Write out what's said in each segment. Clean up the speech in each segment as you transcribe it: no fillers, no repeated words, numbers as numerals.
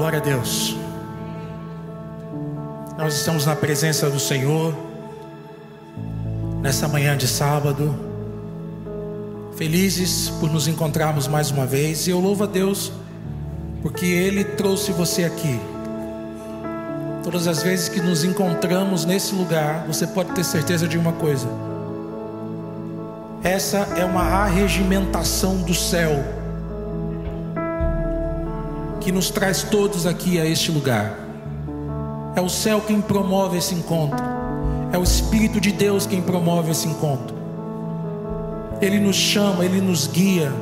Glória a Deus. Nós estamos na presença do Senhor nessa manhã de sábado, felizes por nos encontrarmos mais uma vez. E eu louvo a Deus porque Ele trouxe você aqui. Todas as vezes que nos encontramos nesse lugar, você pode ter certeza de uma coisa: essa é uma arregimentação do céu que nos traz todos aqui a este lugar. É o céu quem promove esse encontro, é o Espírito de Deus quem promove esse encontro. Ele nos chama, Ele nos guia,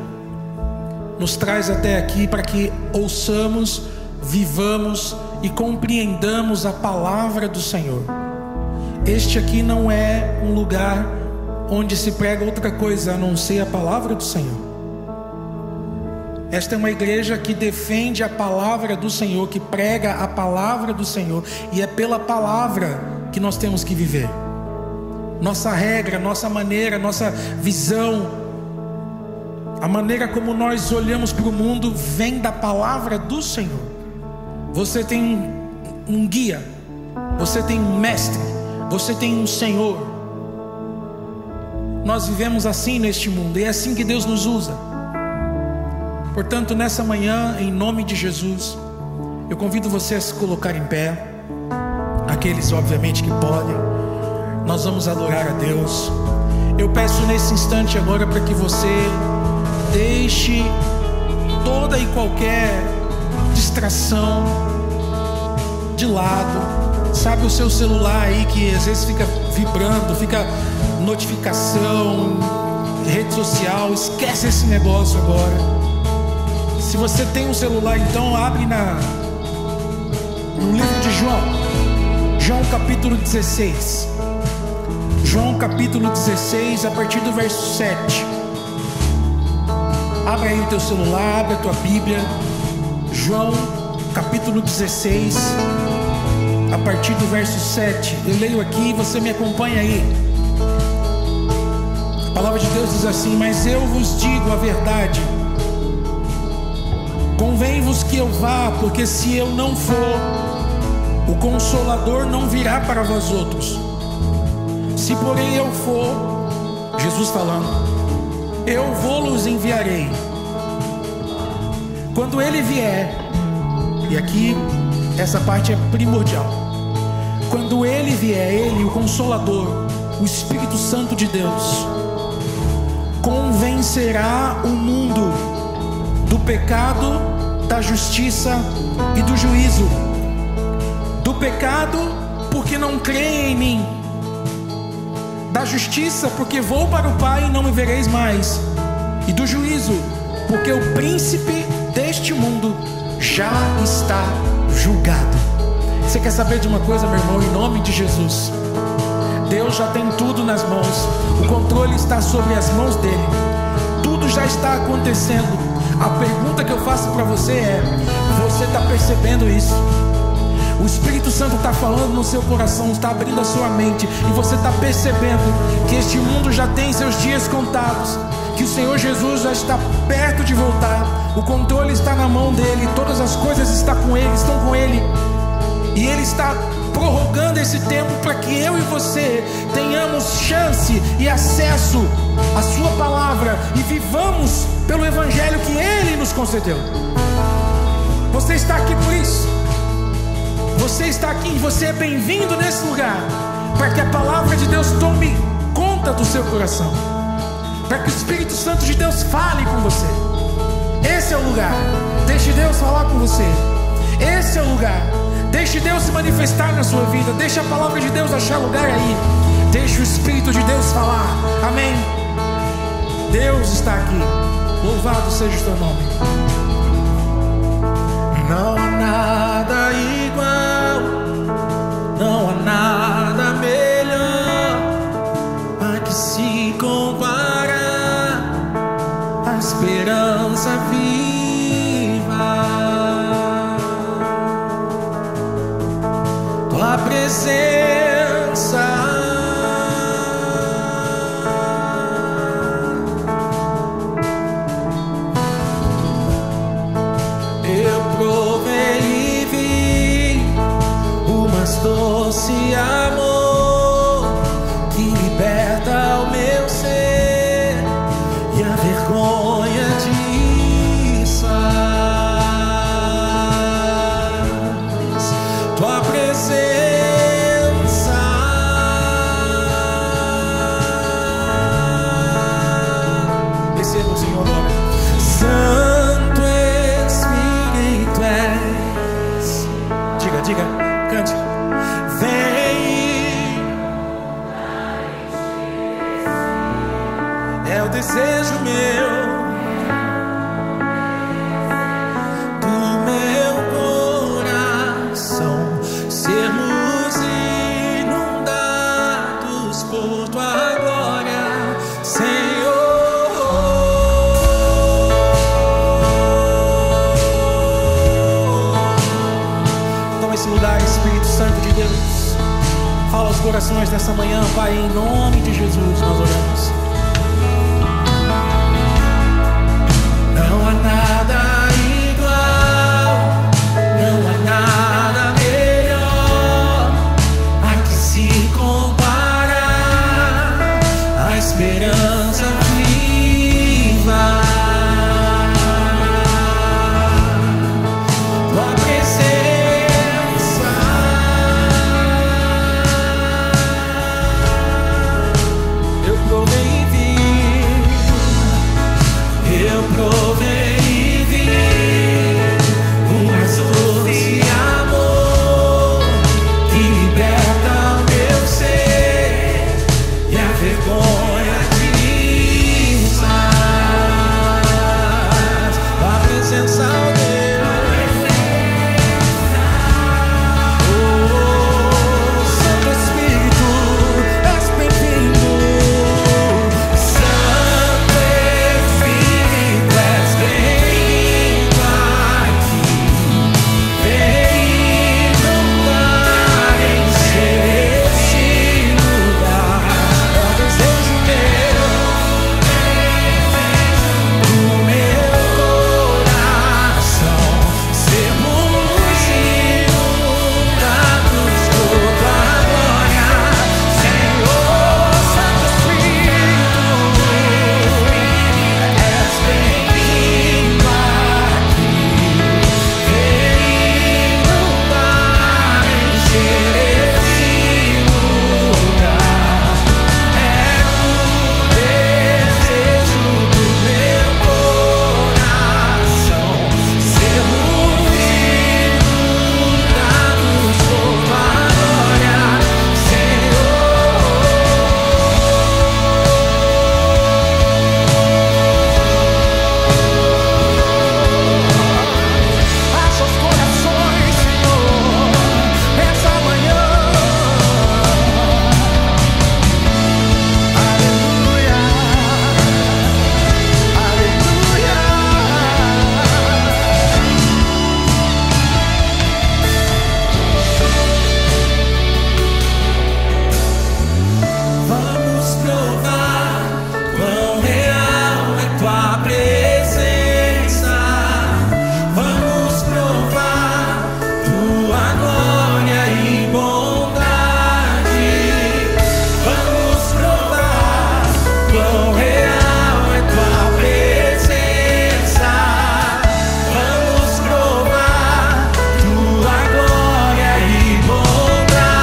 nos traz até aqui para que ouçamos, vivamos e compreendamos a palavra do Senhor. Este aqui não é um lugar onde se prega outra coisa a não ser a palavra do Senhor. Esta é uma igreja que defende a palavra do Senhor, que prega a palavra do Senhor, e é pela palavra que nós temos que viver. Nossa regra, nossa maneira, nossa visão, a maneira como nós olhamos para o mundo vem da palavra do Senhor. Você tem um guia, você tem um mestre, você tem um Senhor. Nós vivemos assim neste mundo, e é assim que Deus nos usa. Portanto, nessa manhã, em nome de Jesus, eu convido você a se colocar em pé. Aqueles, obviamente, que podem. Nós vamos adorar a Deus. Eu peço nesse instante agora para que você deixe toda e qualquer distração de lado. Sabe o seu celular aí que às vezes fica vibrando, fica notificação, rede social? Esquece esse negócio agora. Se você tem um celular, então abre no livro de João capítulo 16. João capítulo 16, a partir do verso 7. Abre aí o teu celular, abre a tua Bíblia. João capítulo 16, a partir do verso 7. Eu leio aqui e você me acompanha aí. A palavra de Deus diz assim: mas eu vos digo a verdade, convém-vos que eu vá, porque se eu não for, o Consolador não virá para vós outros. Se porém eu for, Jesus falando, eu vou-los enviarei. Quando Ele vier, e aqui essa parte é primordial, quando Ele vier, Ele, o Consolador, o Espírito Santo de Deus, convencerá o mundo do pecado, da justiça e do juízo. Do pecado, porque não creem em mim. Da justiça, porque vou para o Pai e não me vereis mais. E do juízo, porque o príncipe deste mundo já está julgado. Você quer saber de uma coisa, meu irmão? Em nome de Jesus, Deus já tem tudo nas mãos. O controle está sobre as mãos dele. Tudo já está acontecendo. A pergunta que eu faço para você é: você está percebendo isso? O Espírito Santo está falando no seu coração, está abrindo a sua mente, e você está percebendo que este mundo já tem seus dias contados, que o Senhor Jesus já está perto de voltar. O controle está na mão dele, todas as coisas estão com ele, e ele está prorrogando esse tempo para que eu e você tenhamos chance e acesso à sua palavra e vivamos pelo evangelho que ele nos concedeu. Você está aqui por isso. Você está aqui e você é bem-vindo nesse lugar, para que a palavra de Deus tome conta do seu coração, para que o Espírito Santo de Deus fale com você. Esse é o lugar. Deixe Deus falar com você. Esse é o lugar. Deixe Deus se manifestar na sua vida. Deixe a palavra de Deus achar lugar aí. Deixe o Espírito de Deus falar. Amém. Deus está aqui. Louvado seja o teu nome. Não há nada igual, não há nada melhor a que se compara a esperança viva. Tua presença, eu provei liberta o meu ser e a vergonha disso. Tua presença, receba o Senhor agora. Santo Espírito és. Diga, cante. Vem, é o desejo meu. Sermos inundados por tua glória, Senhor. Toma esse lugar, Espírito Santo de Deus. Fala aos corações nessa manhã, Pai, em nome de Jesus nós oramos. Não há nada igual, não há nada melhor a que se comparar a esperança viva. Tua presença, eu provei e vi, eu provei e vi uma doce amor que liberta o meu ser e a vergonha diz. A presença de Santo Espírito, és bem-vindo. Santo Espírito, és bem-vindo aqui. Vem inundar, encher esse lugar. É o desejo meu, do meu coração, sermos inundados por tua glória, Senhor. Santo Espírito, és bem-vindo aqui. Vem inundar, encher esse lugar. É o desejo do meu coração, sermos inundados por tua glória, Senhor. Acha os corações, Senhor, nessa manhã. Aleluia, aleluia. Vamos provar quão real é tua presença. Vamos provar tua glória e bondade. Vamos provar quão real é tua presença. Vamos provar tua glória e bondade.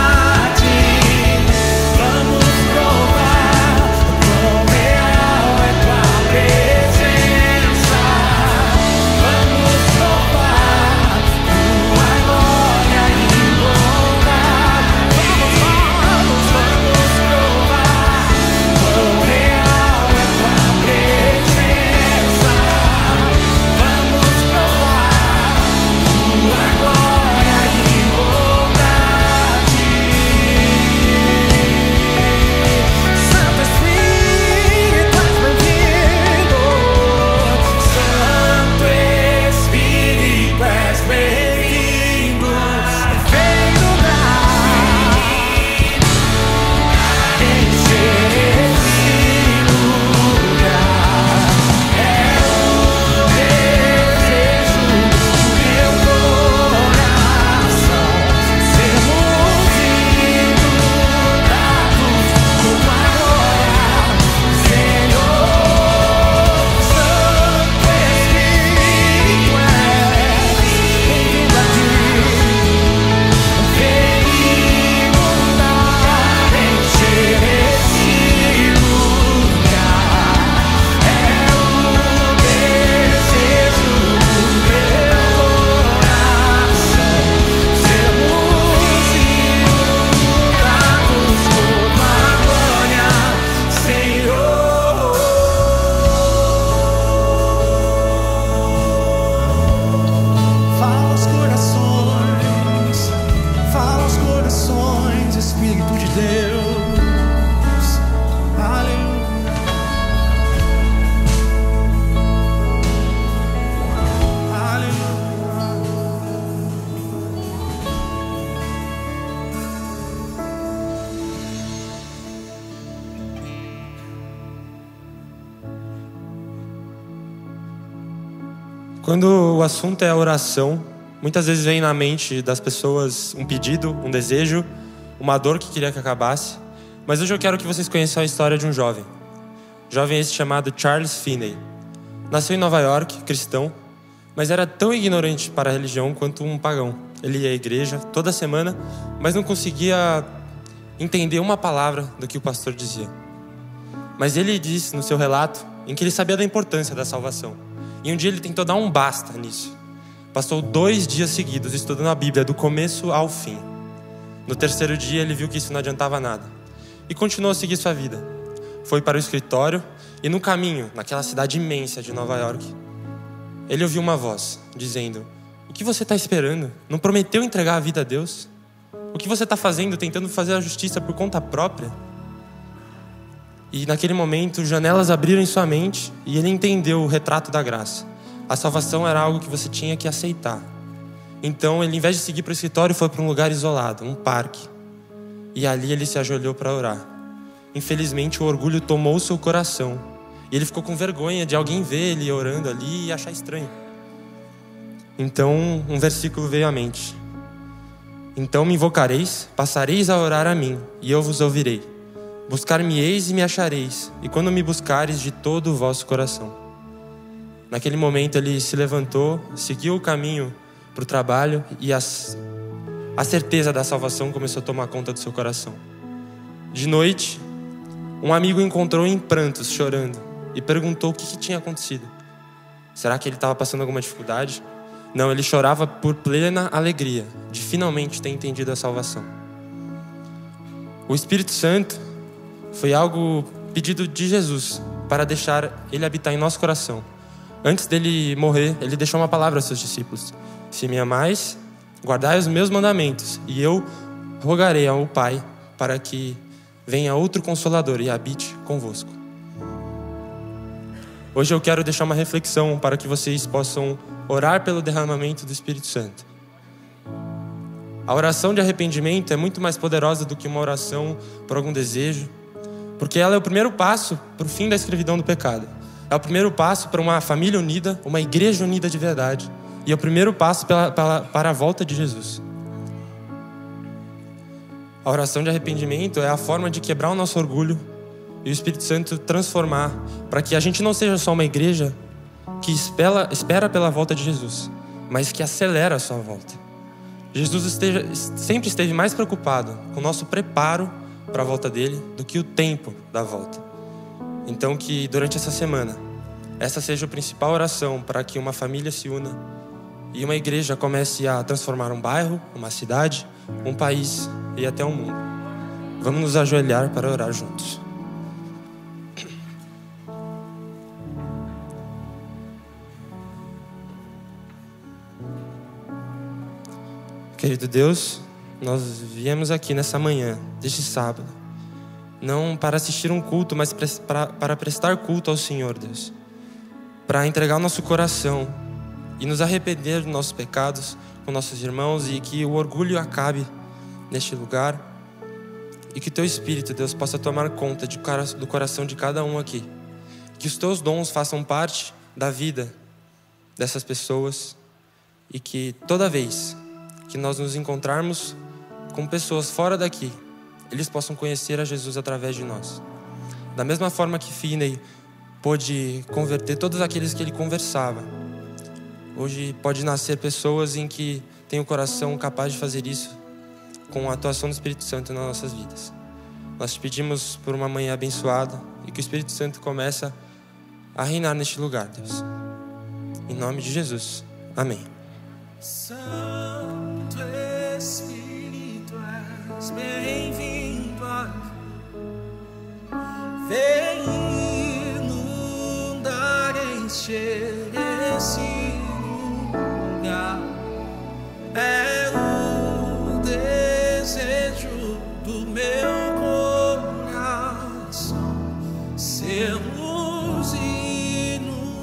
Vamos provar quão real é tua presença. Vamos provar tua glória e bondade. Vamos provar quão real é Quando o assunto é a oração, muitas vezes vem na mente das pessoas um pedido, um desejo, uma dor que queria que acabasse. Mas hoje eu quero que vocês conheçam a história de um jovem. Jovem esse chamado Charles Finney. Nasceu em Nova York, cristão, mas era tão ignorante para a religião quanto um pagão. Ele ia à igreja toda semana, mas não conseguia entender uma palavra do que o pastor dizia. Mas ele disse no seu relato em que ele sabia da importância da salvação. E um dia ele tentou dar um basta nisso. Passou 2 dias seguidos estudando a Bíblia do começo ao fim. No terceiro dia ele viu que isso não adiantava nada e continuou a seguir sua vida. Foi para o escritório e no caminho, naquela cidade imensa de Nova York, ele ouviu uma voz dizendo: "O que você está esperando? Não prometeu entregar a vida a Deus? O que você está fazendo, tentando fazer a justiça por conta própria?" E naquele momento, janelas abriram em sua mente e ele entendeu o retrato da graça. A salvação era algo que você tinha que aceitar. Então, ele, em vez de seguir para o escritório, foi para um lugar isolado, um parque. E ali ele se ajoelhou para orar. Infelizmente, o orgulho tomou seu coração. E ele ficou com vergonha de alguém ver ele orando ali e achar estranho. Então, um versículo veio à mente. "Então me invocareis, passareis a orar a mim, e eu vos ouvirei. Buscar-me-eis e me achareis, e quando me buscareis de todo o vosso coração." Naquele momento ele se levantou, seguiu o caminho para o trabalho e a certeza da salvação começou a tomar conta do seu coração. De noite, um amigo o encontrou em prantos, chorando, e perguntou o que tinha acontecido. Será que ele estava passando alguma dificuldade? Não, ele chorava por plena alegria de finalmente ter entendido a salvação. O Espírito Santo foi algo pedido de Jesus para deixar ele habitar em nosso coração. Antes dele morrer, ele deixou uma palavra aos seus discípulos: "Se me amais, guardai os meus mandamentos, e eu rogarei ao Pai para que venha outro Consolador e habite convosco." Hoje eu quero deixar uma reflexão para que vocês possam orar pelo derramamento do Espírito Santo. A oração de arrependimento é muito mais poderosa do que uma oração por algum desejo, porque ela é o primeiro passo para o fim da escravidão do pecado. É o primeiro passo para uma família unida, uma igreja unida de verdade. E é o primeiro passo para a volta de Jesus. A oração de arrependimento é a forma de quebrar o nosso orgulho e o Espírito Santo transformar, para que a gente não seja só uma igreja que espera pela volta de Jesus, mas que acelera a sua volta. Jesus sempre esteve mais preocupado com o nosso preparo para a volta dele do que o tempo da volta. Então que durante essa semana, essa seja a principal oração para que uma família se una e uma igreja comece a transformar um bairro, uma cidade, um país e até o mundo. Vamos nos ajoelhar para orar juntos. Querido Deus, nós viemos aqui nessa manhã, deste sábado, não para assistir um culto, mas para prestar culto ao Senhor, Deus. Para entregar o nosso coração e nos arrepender dos nossos pecados com nossos irmãos e que o orgulho acabe neste lugar e que Teu Espírito, Deus, possa tomar conta do coração de cada um aqui. Que os Teus dons façam parte da vida dessas pessoas e que toda vez que nós nos encontrarmos com pessoas fora daqui, eles possam conhecer a Jesus através de nós. Da mesma forma que Finney pôde converter todos aqueles que ele conversava, hoje pode nascer pessoas em que têm o coração capaz de fazer isso com a atuação do Espírito Santo nas nossas vidas. Nós te pedimos por uma manhã abençoada e que o Espírito Santo comece a reinar neste lugar, Deus. Em nome de Jesus. Amém. Santo Espírito, és bem-vindo aqui. Vem inundar, encher esse lugar. É o desejo do meu coração, sermos inundados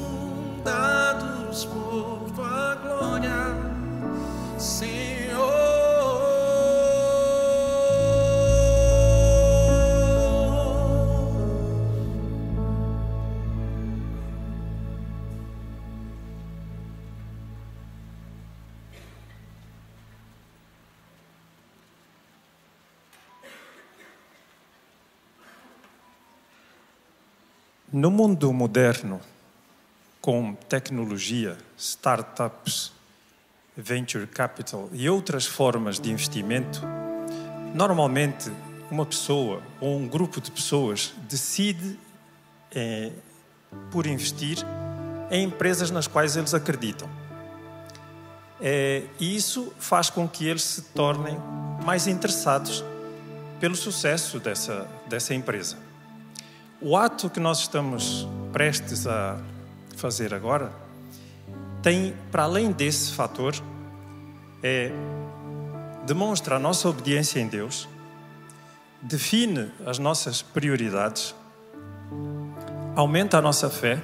por Tua glória, Senhor. No mundo moderno, com tecnologia, startups, venture capital e outras formas de investimento, normalmente uma pessoa ou um grupo de pessoas decide por investir em empresas nas quais eles acreditam. E isso faz com que eles se tornem mais interessados pelo sucesso dessa empresa. O ato que nós estamos prestes a fazer agora tem, para além desse fator, demonstra a nossa obediência em Deus, define as nossas prioridades, aumenta a nossa fé,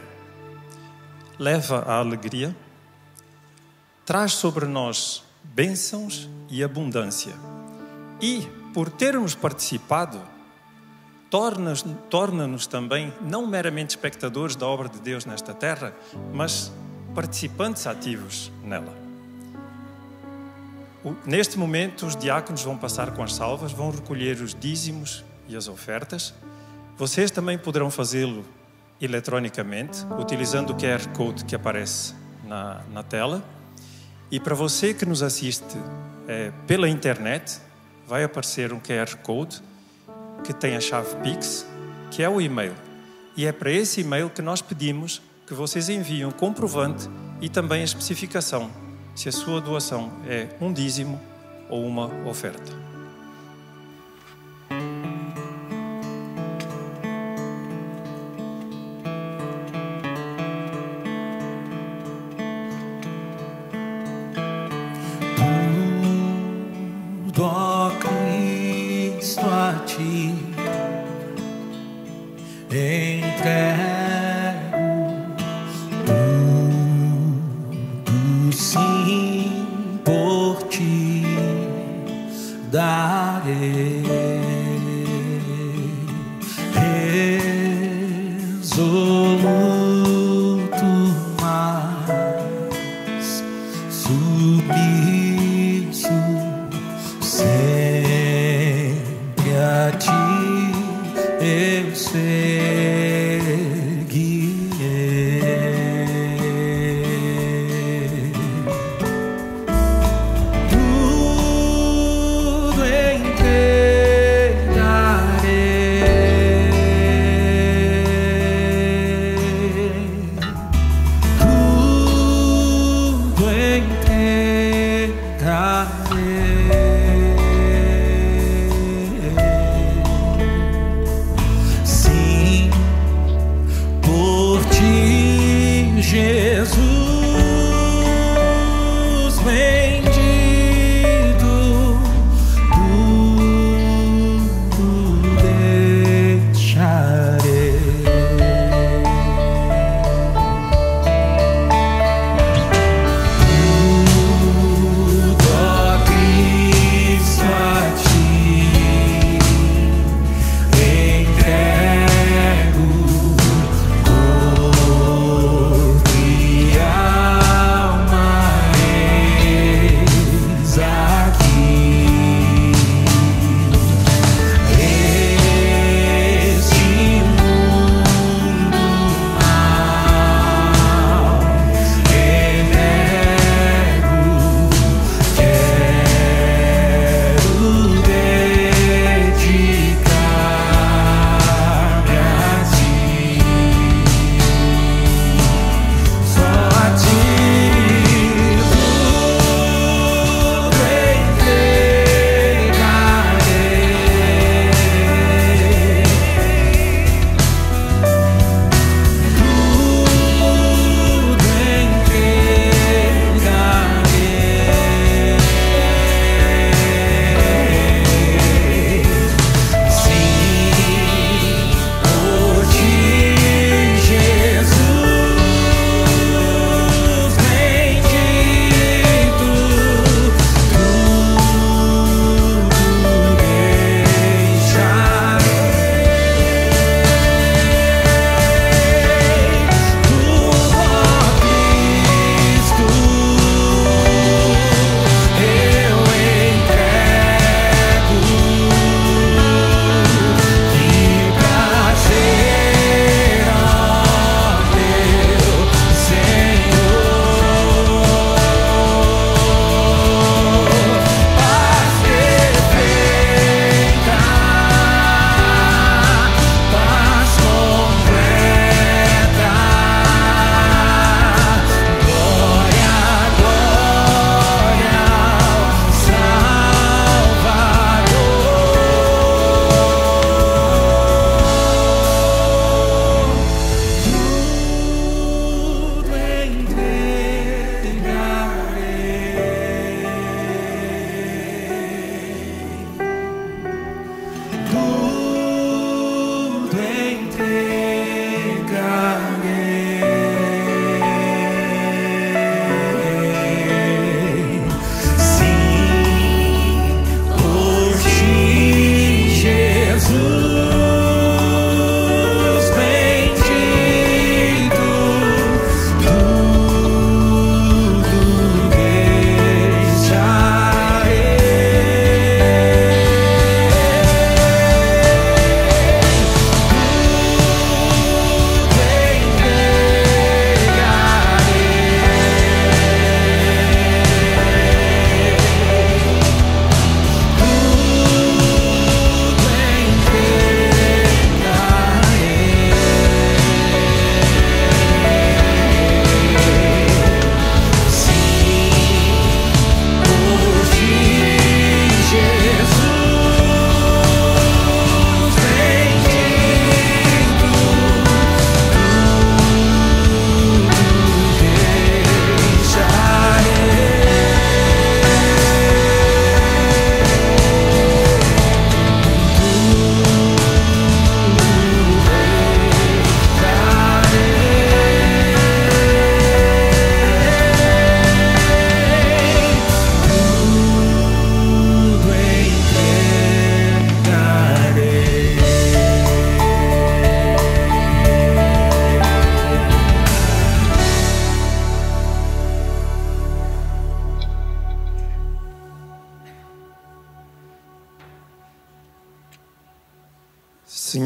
leva à alegria, traz sobre nós bênçãos e abundância. E, por termos participado, torna-nos também não meramente espectadores da obra de Deus nesta terra, mas participantes ativos nela. Neste momento, os diáconos vão passar com as salvas, vão recolher os dízimos e as ofertas. Vocês também poderão fazê-lo eletronicamente, utilizando o QR Code que aparece na tela. E para você que nos assiste pela internet, vai aparecer um QR Code que tem a chave Pix, que é o e-mail. E é para esse e-mail que nós pedimos que vocês enviem um comprovante e também a especificação, se a sua doação é um dízimo ou uma oferta. Tudo, ó Cristo, a ti entrego. Tudo sim por ti darei. Resoluto, mas submisso sempre a ti eu seguirei. Tudo entregarei.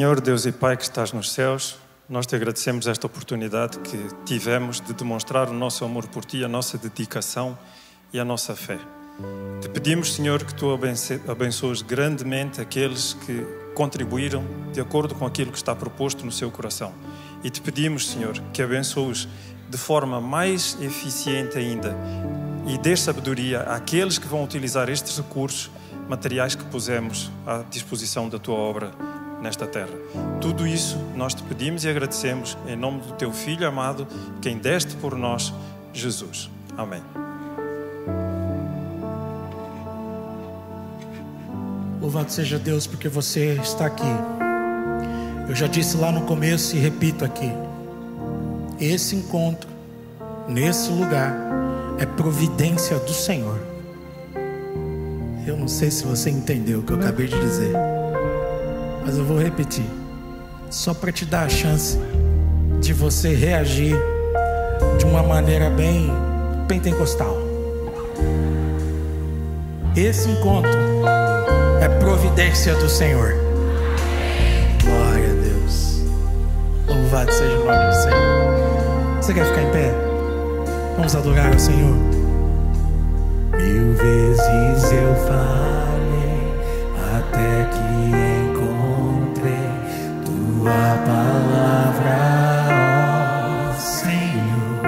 Senhor, Deus e Pai que estás nos céus, nós te agradecemos esta oportunidade que tivemos de demonstrar o nosso amor por Ti, a nossa dedicação e a nossa fé. Te pedimos, Senhor, que Tu abençoes grandemente aqueles que contribuíram de acordo com aquilo que está proposto no seu coração. E te pedimos, Senhor, que abençoes de forma mais eficiente ainda e dê sabedoria àqueles que vão utilizar estes recursos materiais que pusemos à disposição da Tua obra nesta terra. Tudo isso nós te pedimos e agradecemos em nome do Teu Filho amado, quem deste por nós, Jesus. Amém. Louvado seja Deus porque você está aqui. Eu já disse lá no começo e repito aqui: esse encontro, nesse lugar, é providência do Senhor. Eu não sei se você entendeu o que eu acabei de dizer, mas eu vou repetir, só para te dar a chance de você reagir de uma maneira bem pentecostal. Esse encontro é providência do Senhor. Glória a Deus. Louvado seja o nome do Senhor. Você quer ficar em pé? Vamos adorar ao Senhor. 1000 vezes eu falei até que encontrei Tua palavra, ó Senhor.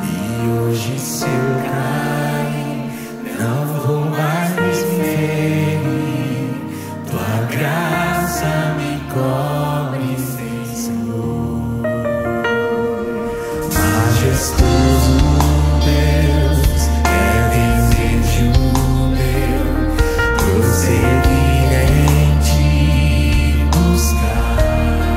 E hoje se eu cair, não vou mais me ferir. Tua graça me cobre, Senhor. Majestoso Deus, é desejo meu prosseguir em Te buscar.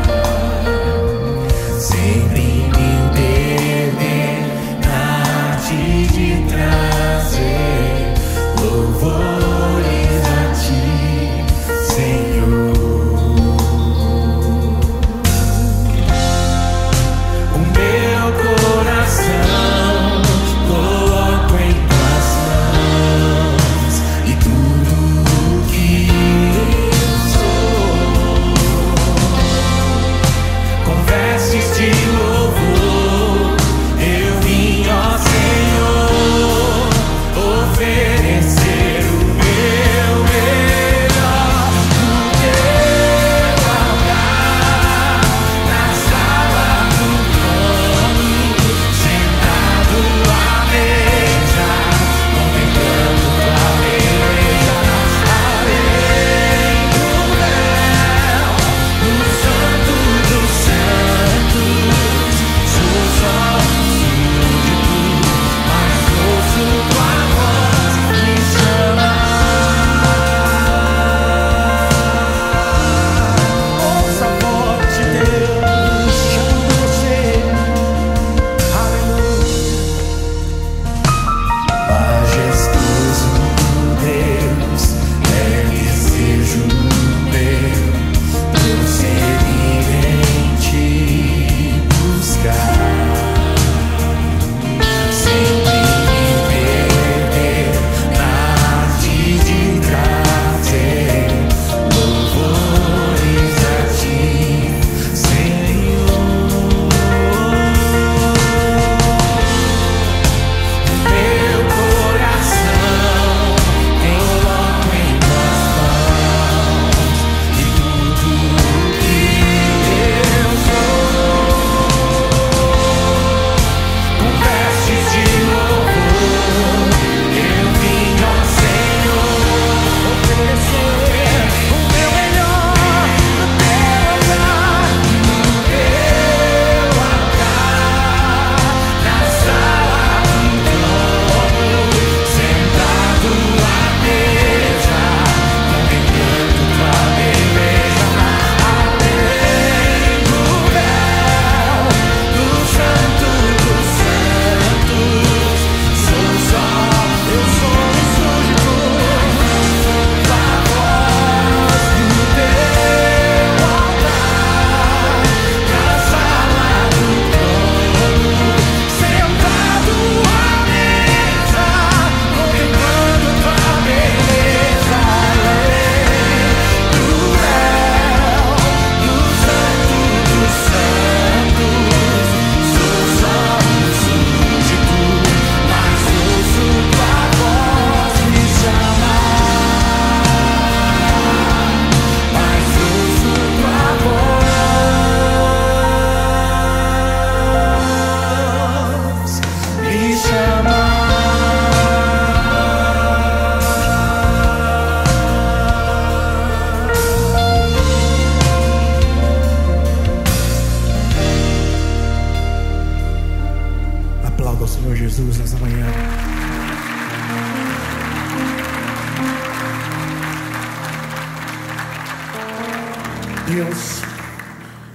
Deus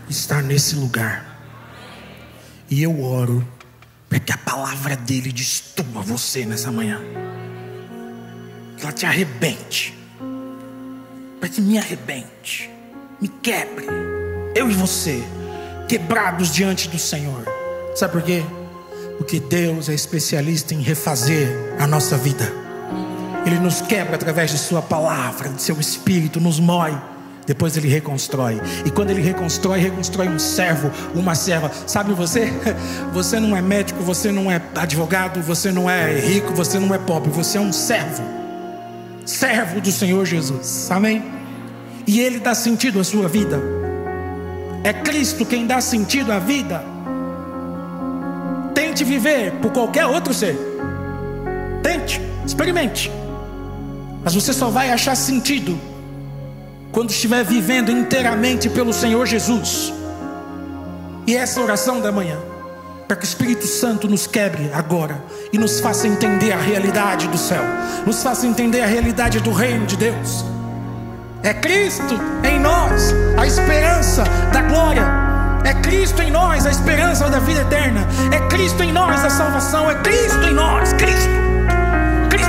está nesse lugar. E eu oro para que a palavra dele destrua você nessa manhã. Que ela te arrebente. Para que me arrebente, me quebre. Eu e você, quebrados diante do Senhor. Sabe por quê? Porque Deus é especialista em refazer a nossa vida. Ele nos quebra através de sua palavra, de seu espírito, nos mói. Depois ele reconstrói. E quando ele reconstrói um servo, uma serva. Sabe você? Você não é médico, você não é advogado, você não é rico, você não é pobre. Você é um servo. Servo do Senhor Jesus. Amém? E ele dá sentido à sua vida. É Cristo quem dá sentido à vida. Tente viver por qualquer outro ser. Tente, experimente. Mas você só vai achar sentido quando estiver vivendo inteiramente pelo Senhor Jesus. E essa oração da manhã, para que o Espírito Santo nos quebre agora e nos faça entender a realidade do céu, nos faça entender a realidade do reino de Deus. É Cristo em nós a esperança da glória. É Cristo em nós a esperança da vida eterna. É Cristo em nós a salvação. É Cristo em nós. Cristo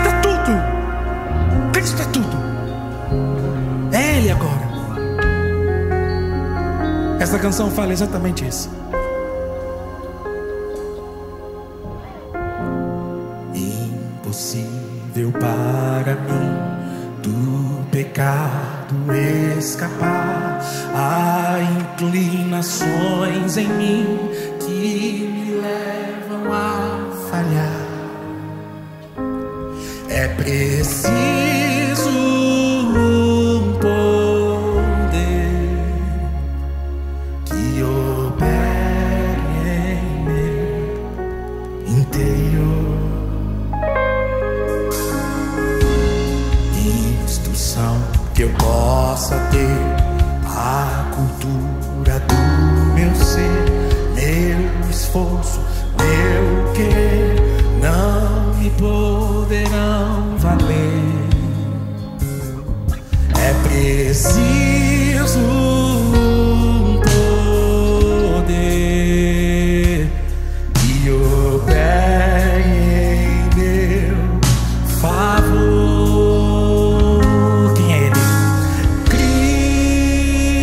é tudo. Cristo é tudo. É Ele agora. Essa canção fala exatamente isso. Impossível para mim do pecado escapar. Há inclinações em mim que me levam a falhar. É preciso um poder que opere em meu interior. Instrução que eu possa ter a cultura do meu ser, meu esforço, meu querer não me poderão valer. É preciso um poder que opere em meu favor. Quem é Ele?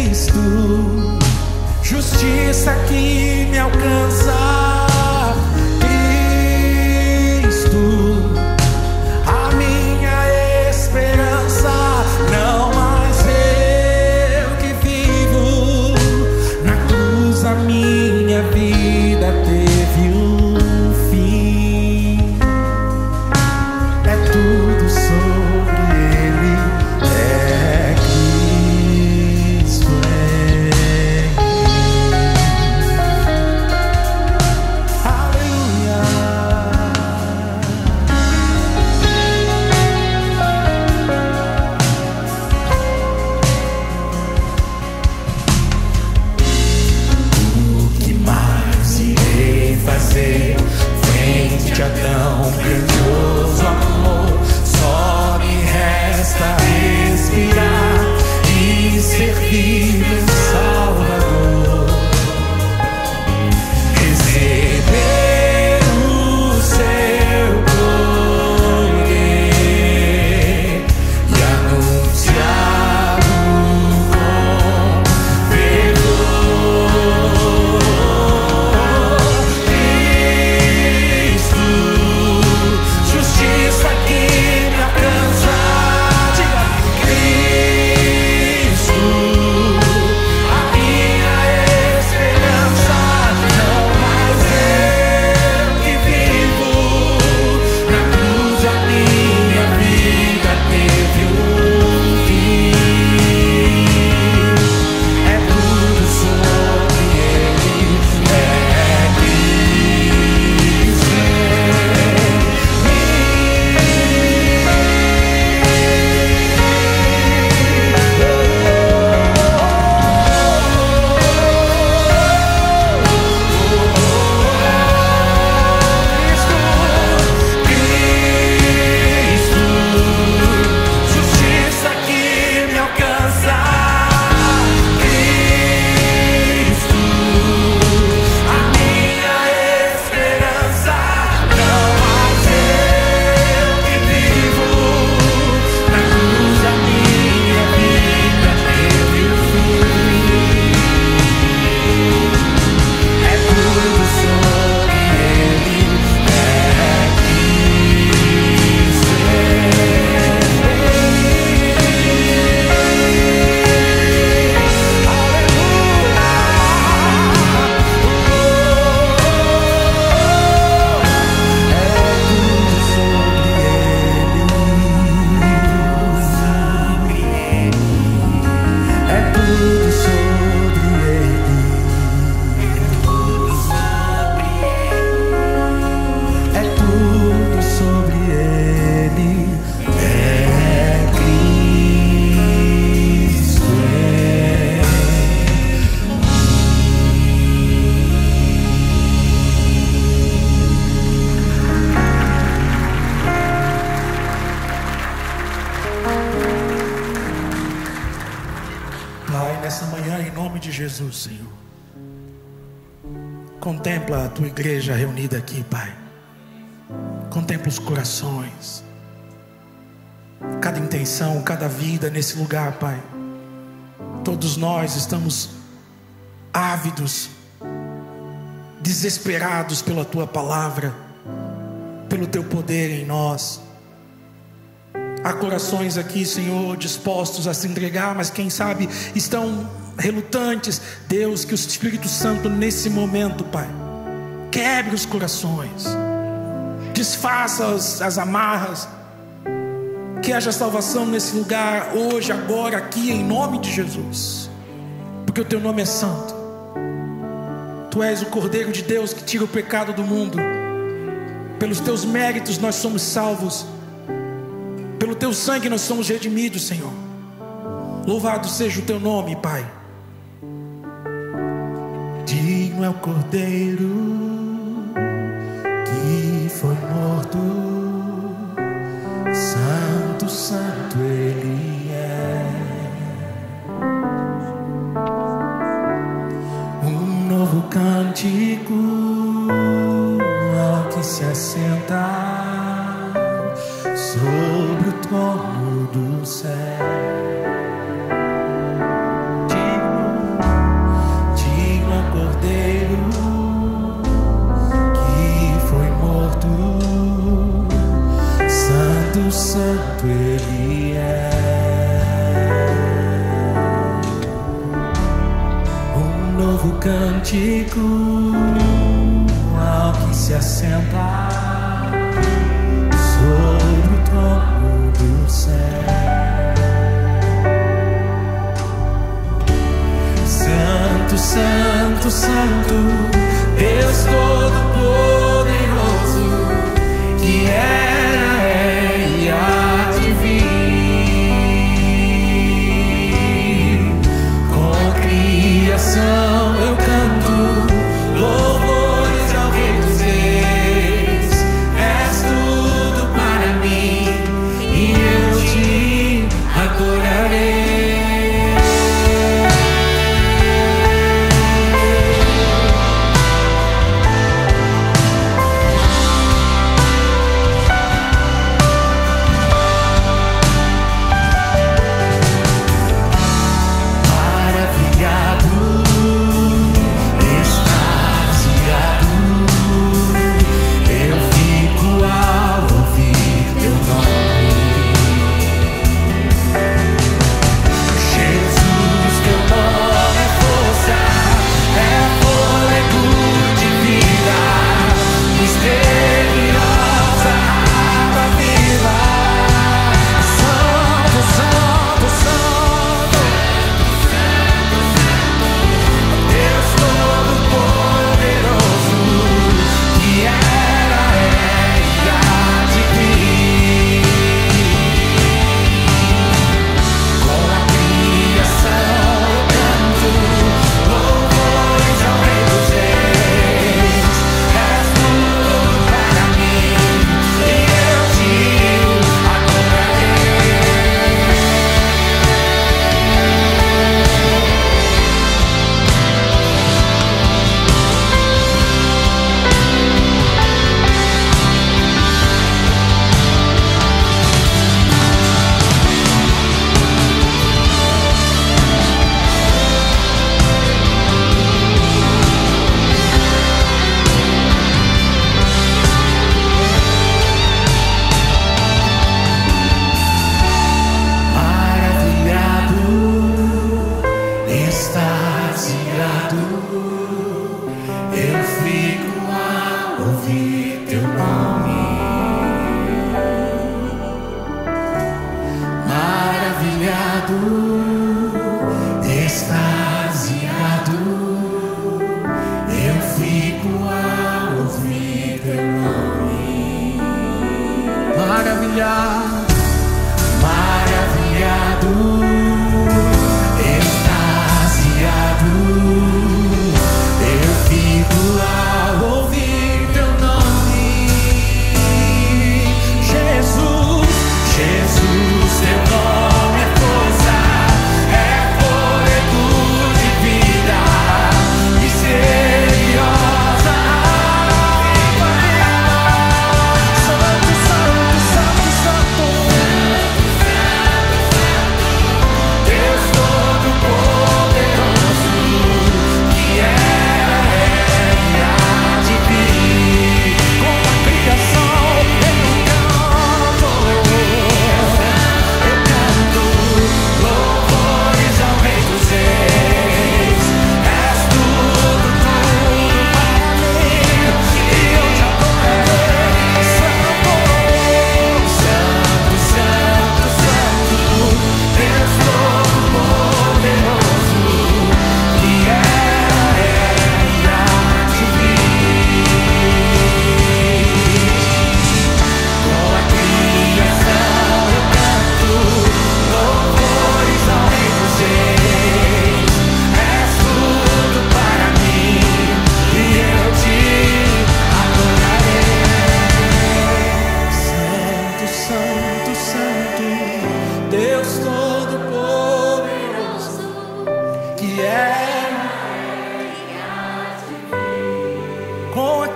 Cristo, justiça que me alcança. Contempla a tua igreja reunida aqui, Pai. Contempla os corações, cada intenção, cada vida nesse lugar, Pai. Todos nós estamos ávidos, desesperados pela tua palavra, pelo teu poder em nós. Há corações aqui, Senhor, dispostos a se entregar, mas quem sabe estão relutantes. Deus, que o Espírito Santo nesse momento, Pai, quebre os corações, desfaça as amarras, que haja salvação nesse lugar hoje, agora, aqui, em nome de Jesus, porque o teu nome é santo. Tu és o Cordeiro de Deus que tira o pecado do mundo. Pelos teus méritos nós somos salvos, pelo teu sangue nós somos redimidos, Senhor. Louvado seja o teu nome, Pai. Digno é o Cordeiro que foi morto, santo, santo Ele é. Um novo cântico ao que se assenta sobre o trono do céu. Digno é o Cordeiro que foi morto, santo, santo Ele é. Um novo cântico ao que se assenta sobre o trono do céu. Santo, santo, santo, Deus Todo-Poderoso, que era, é e há de vir. Com a criação eu canto louvores ao Rei dos Reis. És tudo para mim e eu te adorarei. Misericórdia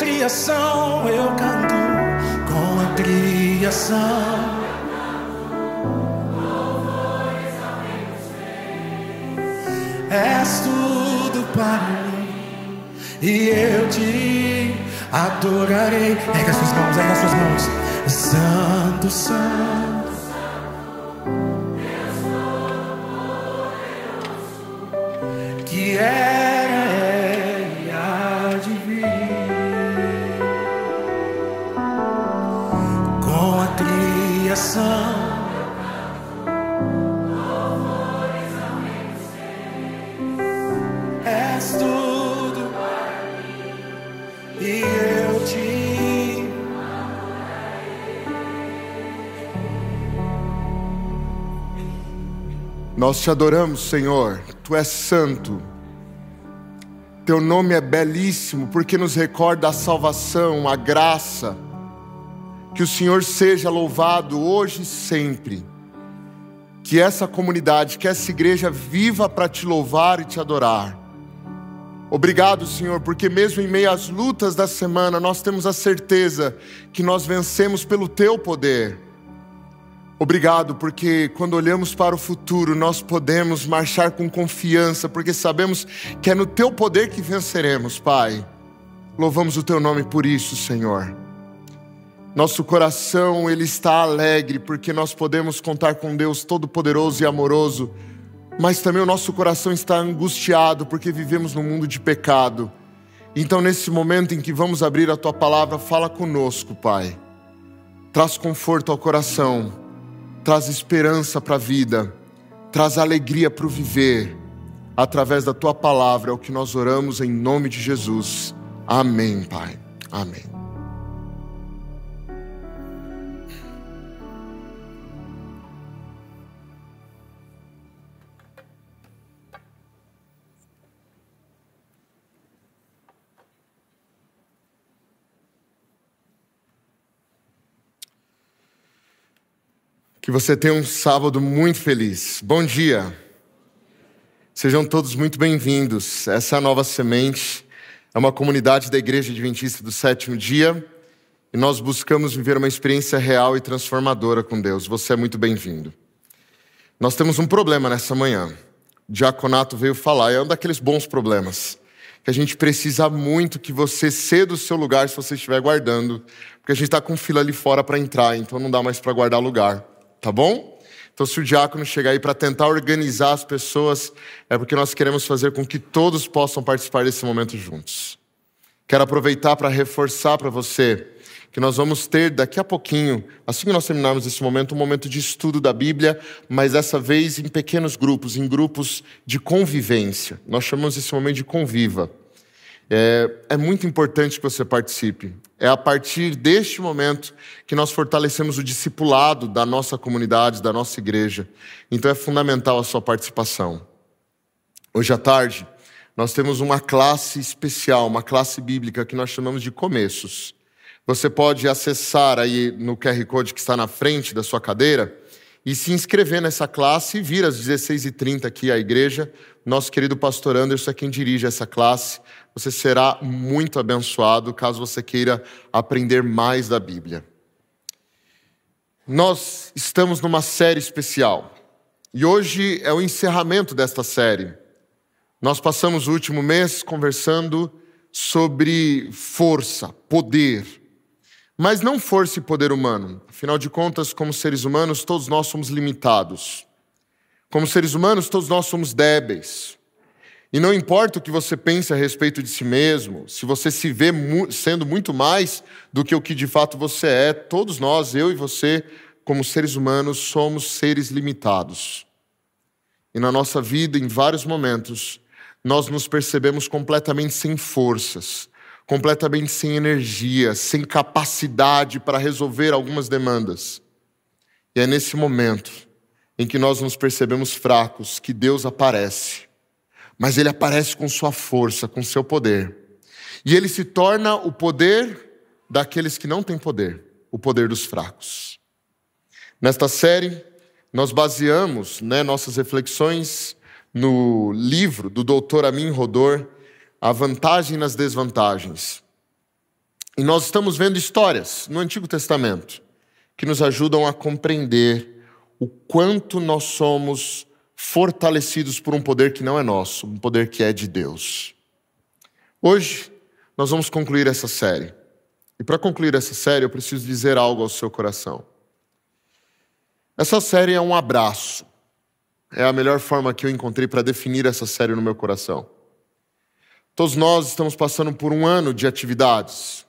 criação eu canto, com a criação. És tudo para mim e eu te adorarei. Erga suas mãos, erga suas mãos. Santo, santo, Deus Todo-Poderoso, que era e há de vir. Com a criação és tudo e eu te Nós te adoramos, Senhor. Tu és santo. Teu nome é belíssimo porque nos recorda a salvação, a graça. Que o Senhor seja louvado hoje e sempre. Que essa comunidade, que essa igreja viva para te louvar e te adorar. Obrigado, Senhor, porque mesmo em meio às lutas da semana, nós temos a certeza que nós vencemos pelo teu poder. Obrigado, porque quando olhamos para o futuro, nós podemos marchar com confiança, porque sabemos que é no teu poder que venceremos, Pai. Louvamos o teu nome por isso, Senhor. Nosso coração, ele está alegre, porque nós podemos contar com Deus Todo-Poderoso e amoroso, mas também o nosso coração está angustiado, porque vivemos num mundo de pecado. Então, nesse momento em que vamos abrir a tua palavra, fala conosco, Pai. Traz conforto ao coração, traz esperança para a vida, traz alegria para o viver. Através da tua palavra é o que nós oramos em nome de Jesus. Amém, Pai. Amém. Que você tenha um sábado muito feliz. Bom dia. Sejam todos muito bem-vindos. Essa é a Nova Semente. É uma comunidade da Igreja Adventista do Sétimo Dia. E nós buscamos viver uma experiência real e transformadora com Deus. Você é muito bem-vindo. Nós temos um problema nessa manhã. O diaconato veio falar. É um daqueles bons problemas. Que a gente precisa muito que você ceda o seu lugar se você estiver guardando. Porque a gente está com fila ali fora para entrar. Então não dá mais para guardar lugar. Tá bom? Então se o diácono chegar aí para tentar organizar as pessoas, é porque nós queremos fazer com que todos possam participar desse momento juntos. Quero aproveitar para reforçar para você que nós vamos ter daqui a pouquinho, assim que nós terminarmos esse momento, um momento de estudo da Bíblia, mas dessa vez em pequenos grupos, em grupos de convivência. Nós chamamos esse momento de conviva. É muito importante que você participe. É a partir deste momento que nós fortalecemos o discipulado da nossa comunidade, da nossa igreja. Então é fundamental a sua participação. Hoje à tarde, nós temos uma classe especial, uma classe bíblica que nós chamamos de Começos. Você pode acessar aí no QR Code que está na frente da sua cadeira e se inscrever nessa classe e vir às 16h30 aqui à igreja. Nosso querido pastor Anderson é quem dirige essa classe. Você será muito abençoado caso você queira aprender mais da Bíblia. Nós estamos numa série especial e hoje é o encerramento desta série. Nós passamos o último mês conversando sobre força, poder, mas não força e poder humano. Afinal de contas, como seres humanos, todos nós somos limitados. Como seres humanos, todos nós somos débeis. E não importa o que você pense a respeito de si mesmo, se você se vê sendo muito mais do que o que de fato você é, todos nós, eu e você, como seres humanos, somos seres limitados. E na nossa vida, em vários momentos, nós nos percebemos completamente sem forças, completamente sem energia, sem capacidade para resolver algumas demandas. E é nesse momento em que nós nos percebemos fracos que Deus aparece. Mas Ele aparece com sua força, com seu poder. E Ele se torna o poder daqueles que não têm poder, o poder dos fracos. Nesta série, nós baseamos nossas reflexões no livro do Dr. Amin Rodor, A Vantagem nas Desvantagens. E nós estamos vendo histórias no Antigo Testamento que nos ajudam a compreender o quanto nós somos fortalecidos por um poder que não é nosso, um poder que é de Deus. Hoje, nós vamos concluir essa série. E para concluir essa série, eu preciso dizer algo ao seu coração. Essa série é um abraço. É a melhor forma que eu encontrei para definir essa série no meu coração. Todos nós estamos passando por um ano de atividades.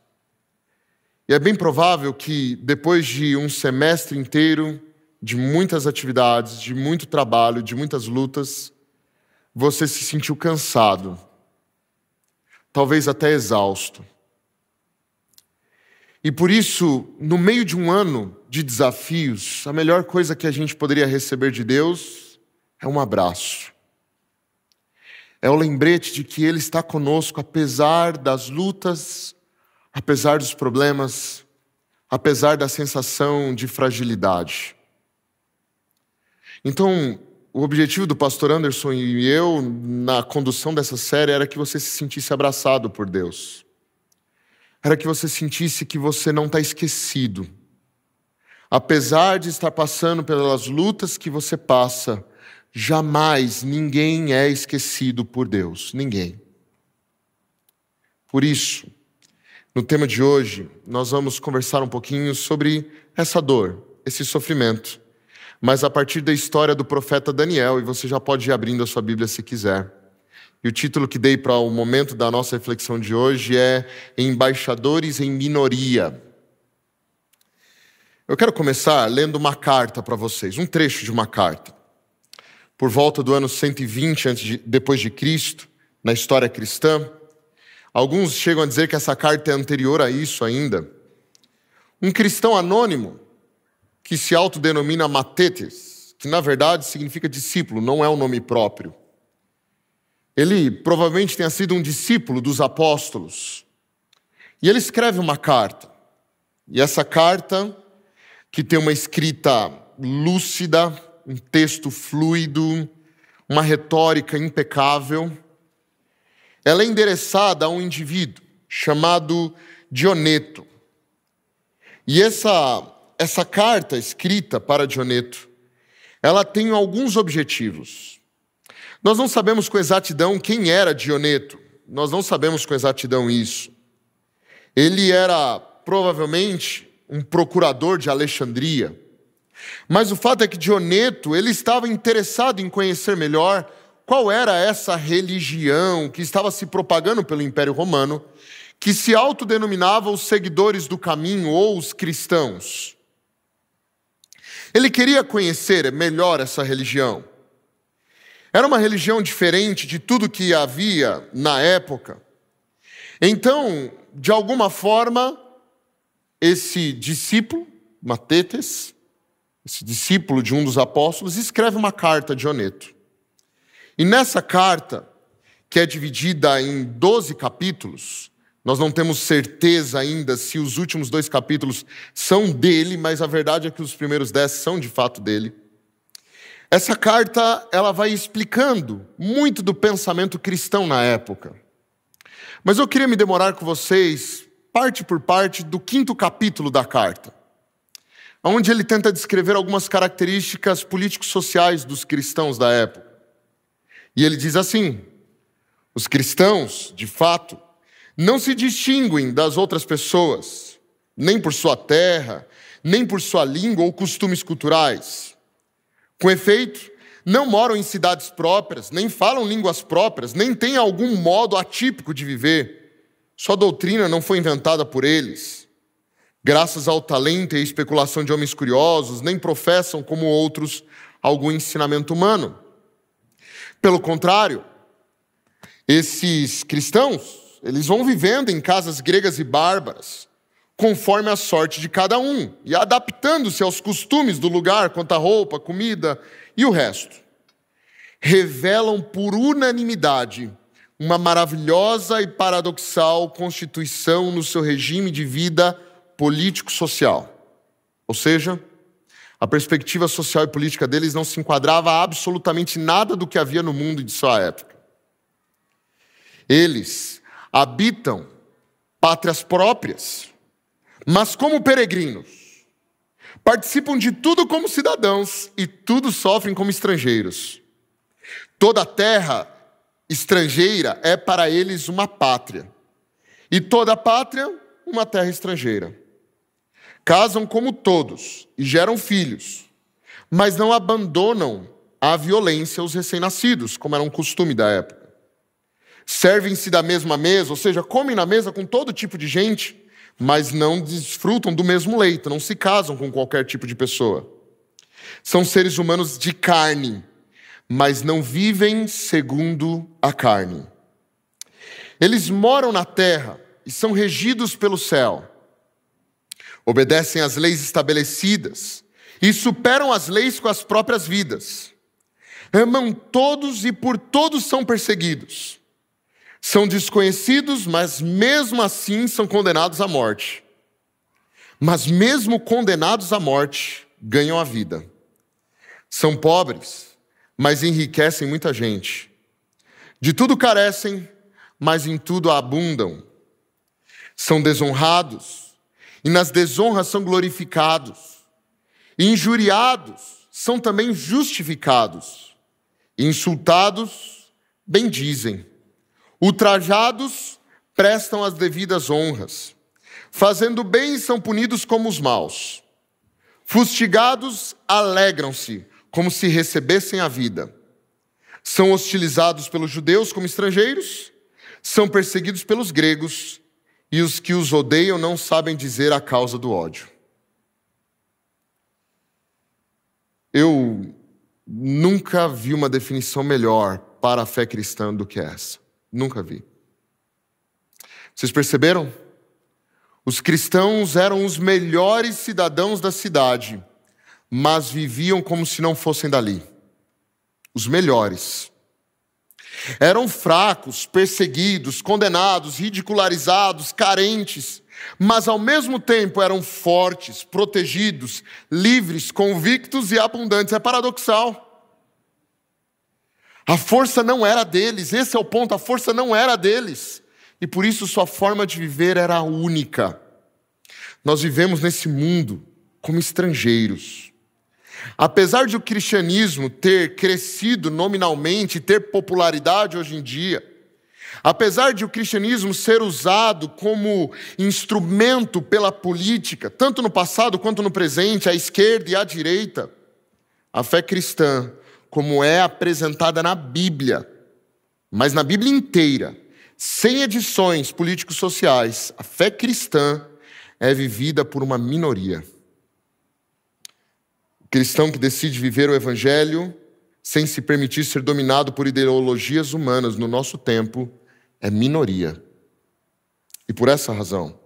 E é bem provável que depois de um semestre inteiro de muitas atividades, de muito trabalho, de muitas lutas, você se sentiu cansado, talvez até exausto. E por isso, no meio de um ano de desafios, a melhor coisa que a gente poderia receber de Deus é um abraço. É o lembrete de que Ele está conosco, apesar das lutas, apesar dos problemas, apesar da sensação de fragilidade. Então, o objetivo do pastor Anderson e eu, na condução dessa série, era que você se sentisse abraçado por Deus. Era que você sentisse que você não está esquecido. Apesar de estar passando pelas lutas que você passa, jamais ninguém é esquecido por Deus. Ninguém. Por isso, no tema de hoje, nós vamos conversar um pouquinho sobre essa dor, esse sofrimento, mas a partir da história do profeta Daniel, e você já pode ir abrindo a sua Bíblia se quiser. E o título que dei para o momento da nossa reflexão de hoje é Embaixadores em Minoria. Eu quero começar lendo uma carta para vocês, um trecho de uma carta. Por volta do ano 120 depois de Cristo, na história cristã, alguns chegam a dizer que essa carta é anterior a isso ainda. Um cristão anônimo, que se autodenomina Matetes, que na verdade significa discípulo, não é um nome próprio. Ele provavelmente tenha sido um discípulo dos apóstolos. E ele escreve uma carta. E essa carta, que tem uma escrita lúcida, um texto fluido, uma retórica impecável, ela é endereçada a um indivíduo chamado Dioneto. E essa carta escrita para Dioneto, ela tem alguns objetivos. Nós não sabemos com exatidão quem era Dioneto. Nós não sabemos com exatidão isso. Ele era provavelmente um procurador de Alexandria. Mas o fato é que Dioneto, ele estava interessado em conhecer melhor qual era essa religião que estava se propagando pelo Império Romano, que se autodenominava os seguidores do caminho ou os cristãos. Ele queria conhecer melhor essa religião. Era uma religião diferente de tudo que havia na época. Então, de alguma forma, esse discípulo, Matetes, esse discípulo de um dos apóstolos, escreve uma carta a Dioneto. E nessa carta, que é dividida em 12 capítulos, nós não temos certeza ainda se os últimos 2 capítulos são dele, mas a verdade é que os primeiros 10 são de fato dele. Essa carta, ela vai explicando muito do pensamento cristão na época. Mas eu queria me demorar com vocês, parte por parte, do 5º capítulo da carta, onde ele tenta descrever algumas características político-sociais dos cristãos da época. E ele diz assim: os cristãos, de fato, não se distinguem das outras pessoas, nem por sua terra, nem por sua língua ou costumes culturais. Com efeito, não moram em cidades próprias, nem falam línguas próprias, nem têm algum modo atípico de viver. Sua doutrina não foi inventada por eles. Graças ao talento e especulação de homens curiosos, nem professam, como outros, algum ensinamento humano. Pelo contrário, esses cristãos, eles vão vivendo em casas gregas e bárbaras, conforme a sorte de cada um, e adaptando-se aos costumes do lugar quanto à roupa, comida e o resto. Revelam por unanimidade uma maravilhosa e paradoxal constituição no seu regime de vida político-social. Ou seja, a perspectiva social e política deles não se enquadrava a absolutamente nada do que havia no mundo de sua época. Eles habitam pátrias próprias, mas como peregrinos. Participam de tudo como cidadãos e tudo sofrem como estrangeiros. Toda terra estrangeira é para eles uma pátria, e toda pátria uma terra estrangeira. Casam como todos e geram filhos, mas não abandonam a violência os recém-nascidos, como era um costume da época. Servem-se da mesma mesa, ou seja, comem na mesa com todo tipo de gente, mas não desfrutam do mesmo leito, não se casam com qualquer tipo de pessoa. São seres humanos de carne, mas não vivem segundo a carne. Eles moram na terra e são regidos pelo céu. Obedecem às leis estabelecidas e superam as leis com as próprias vidas. Amam todos e por todos são perseguidos. São desconhecidos, mas mesmo assim são condenados à morte. Mas mesmo condenados à morte, ganham a vida. São pobres, mas enriquecem muita gente. De tudo carecem, mas em tudo abundam. São desonrados, e nas desonras são glorificados. Injuriados, são também justificados. Insultados, bendizem. Ultrajados, prestam as devidas honras. Fazendo bem, são punidos como os maus. Fustigados, alegram-se, como se recebessem a vida. São hostilizados pelos judeus como estrangeiros, são perseguidos pelos gregos, e os que os odeiam não sabem dizer a causa do ódio. Eu nunca vi uma definição melhor para a fé cristã do que essa. Nunca vi. Vocês perceberam? Os cristãos eram os melhores cidadãos da cidade, mas viviam como se não fossem dali. Os melhores. Eram fracos, perseguidos, condenados, ridicularizados, carentes, mas ao mesmo tempo eram fortes, protegidos, livres, convictos e abundantes. É paradoxal. A força não era deles, esse é o ponto, a força não era deles. E por isso sua forma de viver era única. Nós vivemos nesse mundo como estrangeiros. Apesar de o cristianismo ter crescido nominalmente, ter popularidade hoje em dia, apesar de o cristianismo ser usado como instrumento pela política, tanto no passado quanto no presente, à esquerda e à direita, a fé cristã, como é apresentada na Bíblia, mas na Bíblia inteira, sem edições político-sociais, a fé cristã é vivida por uma minoria. O cristão que decide viver o Evangelho sem se permitir ser dominado por ideologias humanas no nosso tempo é minoria. E por essa razão,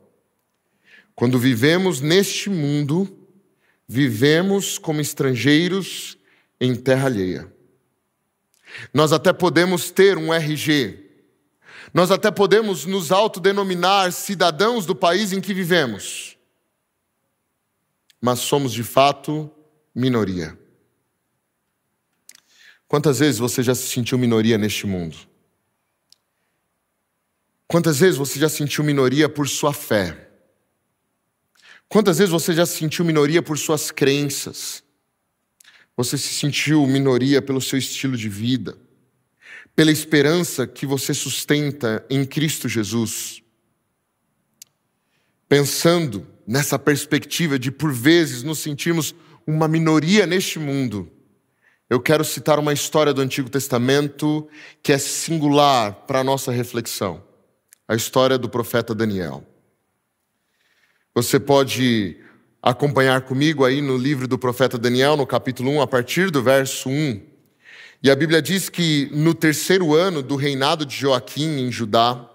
quando vivemos neste mundo, vivemos como estrangeiros em terra alheia. Nós até podemos ter um RG, nós até podemos nos autodenominar cidadãos do país em que vivemos, mas somos de fato minoria. Quantas vezes você já se sentiu minoria neste mundo? Quantas vezes você já sentiu minoria por sua fé? Quantas vezes você já se sentiu minoria por suas crenças? Você se sentiu minoria pelo seu estilo de vida, pela esperança que você sustenta em Cristo Jesus. Pensando nessa perspectiva de, por vezes, nos sentirmos uma minoria neste mundo, eu quero citar uma história do Antigo Testamento que é singular para a nossa reflexão. A história do profeta Daniel. Você pode acompanhar comigo aí no livro do profeta Daniel, no capítulo 1, a partir do verso 1. E a Bíblia diz que no 3º ano do reinado de Joaquim em Judá,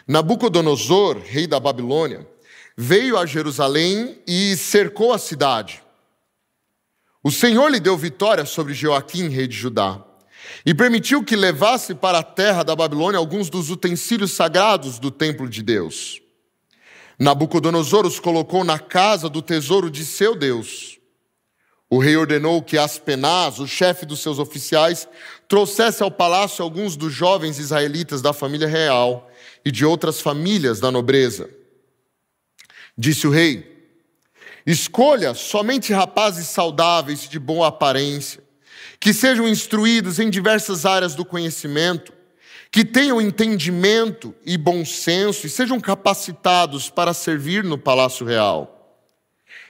Nabucodonosor, rei da Babilônia, veio a Jerusalém e cercou a cidade. O Senhor lhe deu vitória sobre Joaquim, rei de Judá, e permitiu que levasse para a terra da Babilônia alguns dos utensílios sagrados do templo de Deus. Nabucodonosor os colocou na casa do tesouro de seu Deus. O rei ordenou que Aspenaz, o chefe dos seus oficiais, trouxesse ao palácio alguns dos jovens israelitas da família real e de outras famílias da nobreza. Disse o rei: escolha somente rapazes saudáveis e de boa aparência, que sejam instruídos em diversas áreas do conhecimento, que tenham entendimento e bom senso e sejam capacitados para servir no palácio real.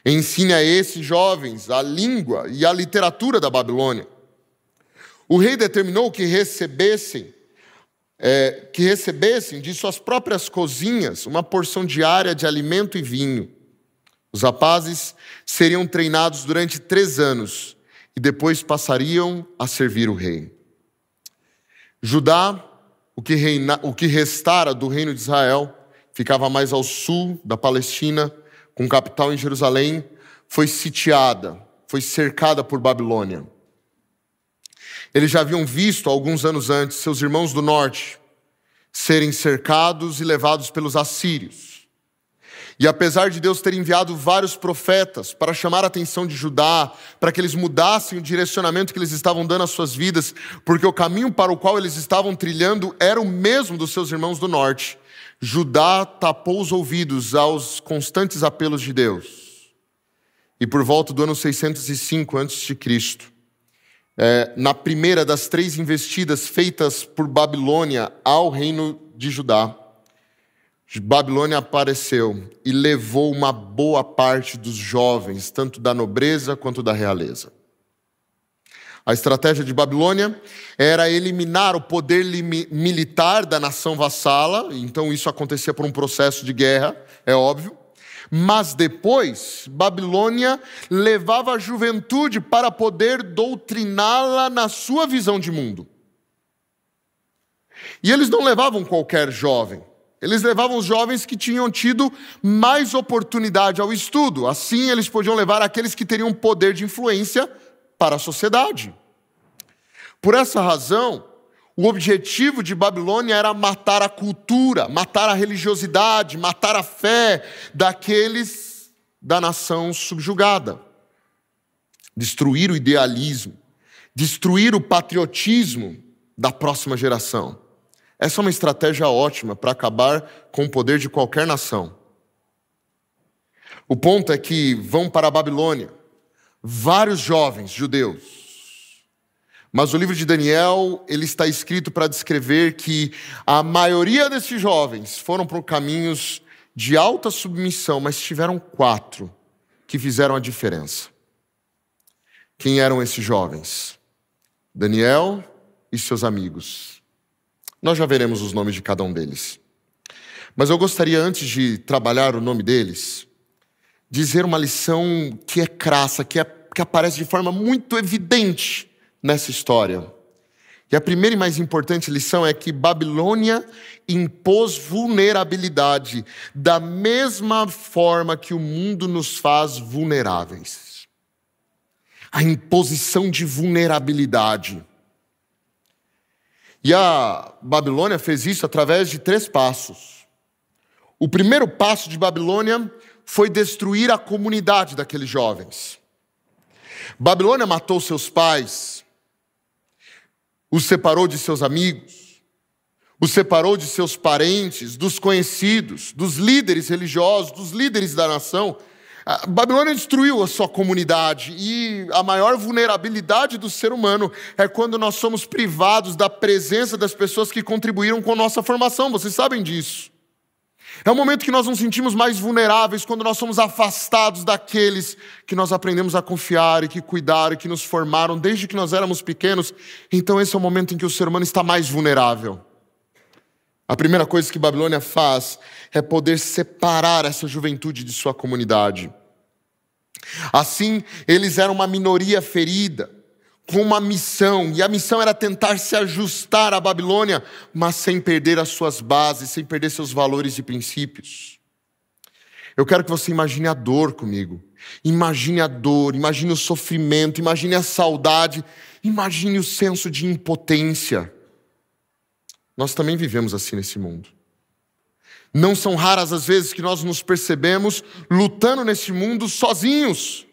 Ensine a esses jovens a língua e a literatura da Babilônia. O rei determinou que recebessem de suas próprias cozinhas uma porção diária de alimento e vinho. Os rapazes seriam treinados durante 3 anos e depois passariam a servir o rei. Judá, o que restara do reino de Israel, ficava mais ao sul da Palestina, com capital em Jerusalém, foi sitiada, foi cercada por Babilônia. Eles já haviam visto, alguns anos antes, seus irmãos do norte serem cercados e levados pelos assírios. E apesar de Deus ter enviado vários profetas para chamar a atenção de Judá, para que eles mudassem o direcionamento que eles estavam dando às suas vidas, porque o caminho para o qual eles estavam trilhando era o mesmo dos seus irmãos do norte, Judá tapou os ouvidos aos constantes apelos de Deus. E por volta do ano 605 a.C., na primeira das 3 investidas feitas por Babilônia ao reino de Judá, Babilônia apareceu e levou uma boa parte dos jovens, tanto da nobreza quanto da realeza. A estratégia de Babilônia era eliminar o poder militar da nação vassala, então isso acontecia por um processo de guerra, é óbvio. Mas depois, Babilônia levava a juventude para poder doutriná-la na sua visão de mundo. E eles não levavam qualquer jovem. Eles levavam os jovens que tinham tido mais oportunidade ao estudo. Assim, eles podiam levar aqueles que teriam poder de influência para a sociedade. Por essa razão, o objetivo de Babilônia era matar a cultura, matar a religiosidade, matar a fé daqueles da nação subjugada. Destruir o idealismo, destruir o patriotismo da próxima geração. Essa é uma estratégia ótima para acabar com o poder de qualquer nação. O ponto é que vão para a Babilônia vários jovens judeus. Mas o livro de Daniel, ele está escrito para descrever que a maioria desses jovens foram por caminhos de alta submissão, mas tiveram 4 que fizeram a diferença. Quem eram esses jovens? Daniel e seus amigos. Nós já veremos os nomes de cada um deles. Mas eu gostaria, antes de trabalhar o nome deles, dizer uma lição que é crassa, que aparece de forma muito evidente nessa história. E a primeira e mais importante lição é que Babilônia impôs vulnerabilidade da mesma forma que o mundo nos faz vulneráveis. A imposição de vulnerabilidade. E a Babilônia fez isso através de 3 passos. O primeiro passo de Babilônia foi destruir a comunidade daqueles jovens. Babilônia matou seus pais, os separou de seus amigos, os separou de seus parentes, dos conhecidos, dos líderes religiosos, dos líderes da nação. A Babilônia destruiu a sua comunidade e a maior vulnerabilidade do ser humano é quando nós somos privados da presença das pessoas que contribuíram com a nossa formação. Vocês sabem disso. É o momento que nós nos sentimos mais vulneráveis, quando nós somos afastados daqueles que nós aprendemos a confiar e que cuidaram e que nos formaram desde que nós éramos pequenos. Então esse é o momento em que o ser humano está mais vulnerável. A primeira coisa que Babilônia faz é poder separar essa juventude de sua comunidade. Assim, eles eram uma minoria ferida, com uma missão, e a missão era tentar se ajustar à Babilônia, mas sem perder as suas bases, sem perder seus valores e princípios. Eu quero que você imagine a dor comigo. Imagine a dor, imagine o sofrimento, imagine a saudade, imagine o senso de impotência. Nós também vivemos assim nesse mundo. Não são raras as vezes que nós nos percebemos lutando nesse mundo sozinhos.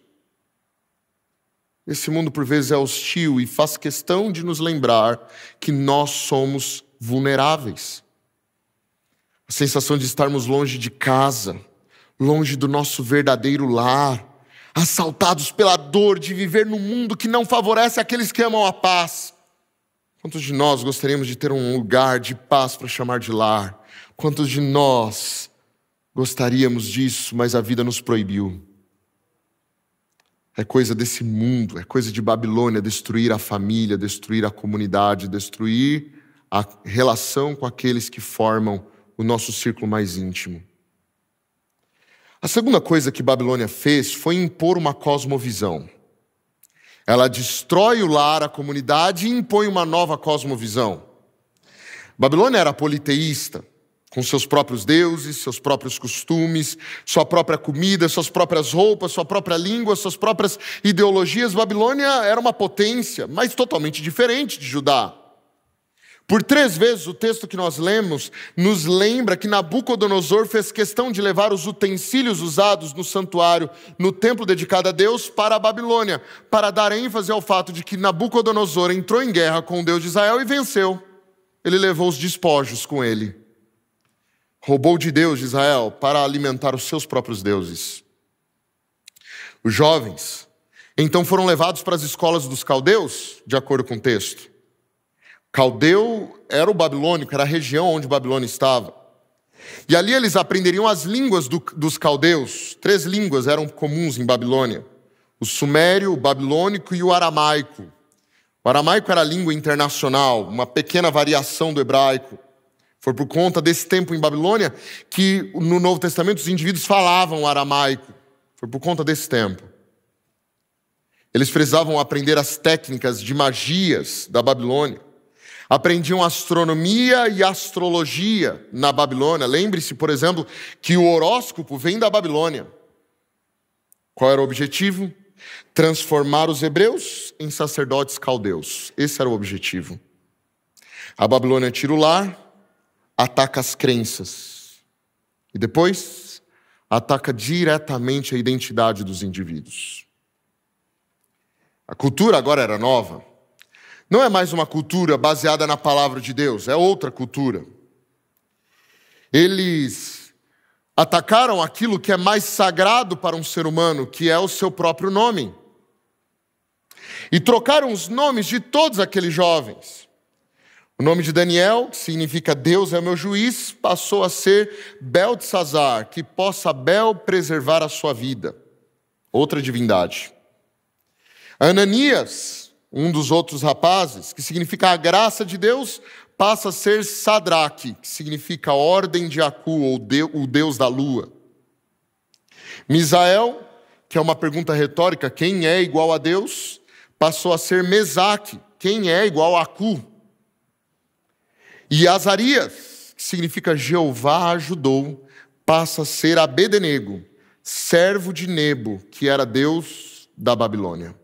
Esse mundo por vezes é hostil e faz questão de nos lembrar que nós somos vulneráveis. A sensação de estarmos longe de casa, longe do nosso verdadeiro lar, assaltados pela dor de viver num mundo que não favorece aqueles que amam a paz. Quantos de nós gostaríamos de ter um lugar de paz para chamar de lar? Quantos de nós gostaríamos disso, mas a vida nos proibiu? É coisa desse mundo, é coisa de Babilônia, destruir a família, destruir a comunidade, destruir a relação com aqueles que formam o nosso círculo mais íntimo. A segunda coisa que Babilônia fez foi impor uma cosmovisão. Ela destrói o lar, a comunidade, e impõe uma nova cosmovisão. Babilônia era politeísta, com seus próprios deuses, seus próprios costumes, sua própria comida, suas próprias roupas, sua própria língua, suas próprias ideologias. Babilônia era uma potência, mas totalmente diferente de Judá. Por 3 vezes o texto que nós lemos nos lembra que Nabucodonosor fez questão de levar os utensílios usados no santuário, no templo dedicado a Deus, para a Babilônia, para dar ênfase ao fato de que Nabucodonosor entrou em guerra com o Deus de Israel e venceu. Ele levou os despojos com ele. Roubou de Deus de Israel para alimentar os seus próprios deuses. Os jovens, então, foram levados para as escolas dos caldeus, de acordo com o texto. Caldeu era o babilônico, era a região onde Babilônia estava. E ali eles aprenderiam as línguas dos caldeus. 3 línguas eram comuns em Babilônia: o sumério, o babilônico e o aramaico. O aramaico era a língua internacional, uma pequena variação do hebraico. Foi por conta desse tempo em Babilônia que no Novo Testamento os indivíduos falavam aramaico. Foi por conta desse tempo. Eles precisavam aprender as técnicas de magias da Babilônia. Aprendiam astronomia e astrologia na Babilônia. Lembre-se, por exemplo, que o horóscopo vem da Babilônia. Qual era o objetivo? Transformar os hebreus em sacerdotes caldeus. Esse era o objetivo. A Babilônia tira o lar, ataca as crenças e depois ataca diretamente a identidade dos indivíduos. A cultura agora era nova. Não é mais uma cultura baseada na palavra de Deus, é outra cultura. Eles atacaram aquilo que é mais sagrado para um ser humano, que é o seu próprio nome. E trocaram os nomes de todos aqueles jovens. O nome de Daniel, que significa Deus é o meu juiz, passou a ser Beltesazar, que possa Bel preservar a sua vida. Outra divindade. Ananias, um dos outros rapazes, que significa a graça de Deus, passa a ser Sadraque, que significa ordem de Acu, ou o Deus da lua. Misael, que é uma pergunta retórica, quem é igual a Deus, passou a ser Mesaque, quem é igual a Acu. E Azarias, que significa Jeová ajudou, passa a ser Abednego, servo de Nebo, que era Deus da Babilônia.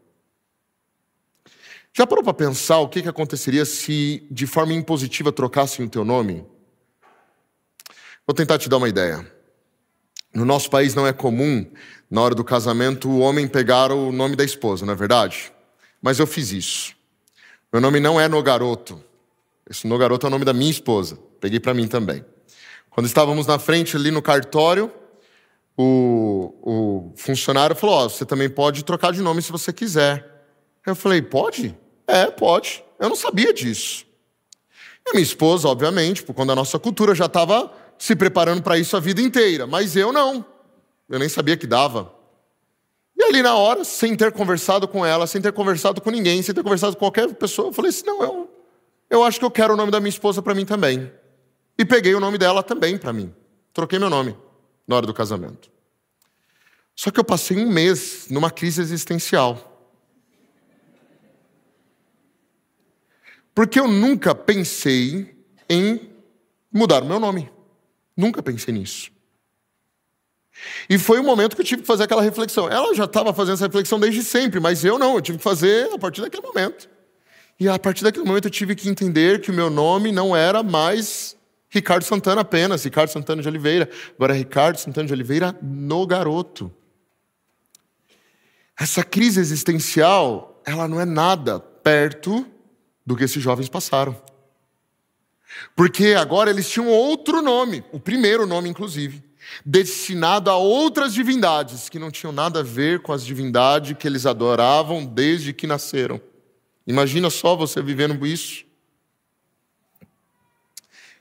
Já parou para pensar o que aconteceria se de forma impositiva trocassem o teu nome? Vou tentar te dar uma ideia. No nosso país não é comum, na hora do casamento, o homem pegar o nome da esposa, não é verdade? Mas eu fiz isso. Meu nome não é Nogaroto. Esse Nogaroto é o nome da minha esposa. Peguei para mim também. Quando estávamos na frente ali no cartório, o funcionário falou, você também pode trocar de nome se você quiser. Eu falei, pode? É, pode. Eu não sabia disso. E a minha esposa, obviamente, por conta da nossa cultura, já estava se preparando para isso a vida inteira. Mas eu não. Eu nem sabia que dava. E ali na hora, sem ter conversado com ela, sem ter conversado com ninguém, sem ter conversado com qualquer pessoa, eu falei assim, não, eu acho que eu quero o nome da minha esposa para mim também. E peguei o nome dela também para mim. Troquei meu nome na hora do casamento. Só que eu passei 1 mês numa crise existencial. Porque eu nunca pensei em mudar o meu nome. Nunca pensei nisso. E foi um momento que eu tive que fazer aquela reflexão. Ela já estava fazendo essa reflexão desde sempre, mas eu não. Eu tive que fazer a partir daquele momento. E a partir daquele momento eu tive que entender que o meu nome não era mais Ricardo Santana apenas, Ricardo Santana de Oliveira. Agora é Ricardo Santana de Oliveira Nogaroto. Essa crise existencial, ela não é nada perto do que esses jovens passaram. Porque agora eles tinham outro nome, o primeiro nome inclusive, destinado a outras divindades que não tinham nada a ver com as divindades que eles adoravam desde que nasceram. Imagina só você vivendo isso.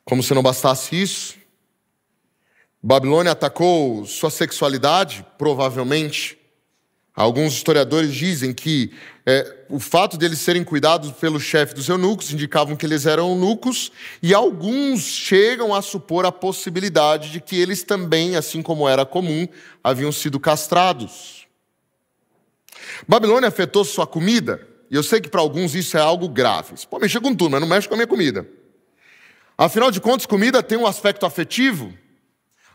Como se não bastasse isso, Babilônia atacou sua sexualidade, provavelmente. Alguns historiadores dizem que o fato de eles serem cuidados pelo chefe dos eunucos indicavam que eles eram eunucos, e alguns chegam a supor a possibilidade de que eles também, assim como era comum, haviam sido castrados. Babilônia afetou sua comida, e eu sei que para alguns isso é algo grave. Você pode mexer com tudo, mas não mexe com a minha comida. Afinal de contas, comida tem um aspecto afetivo.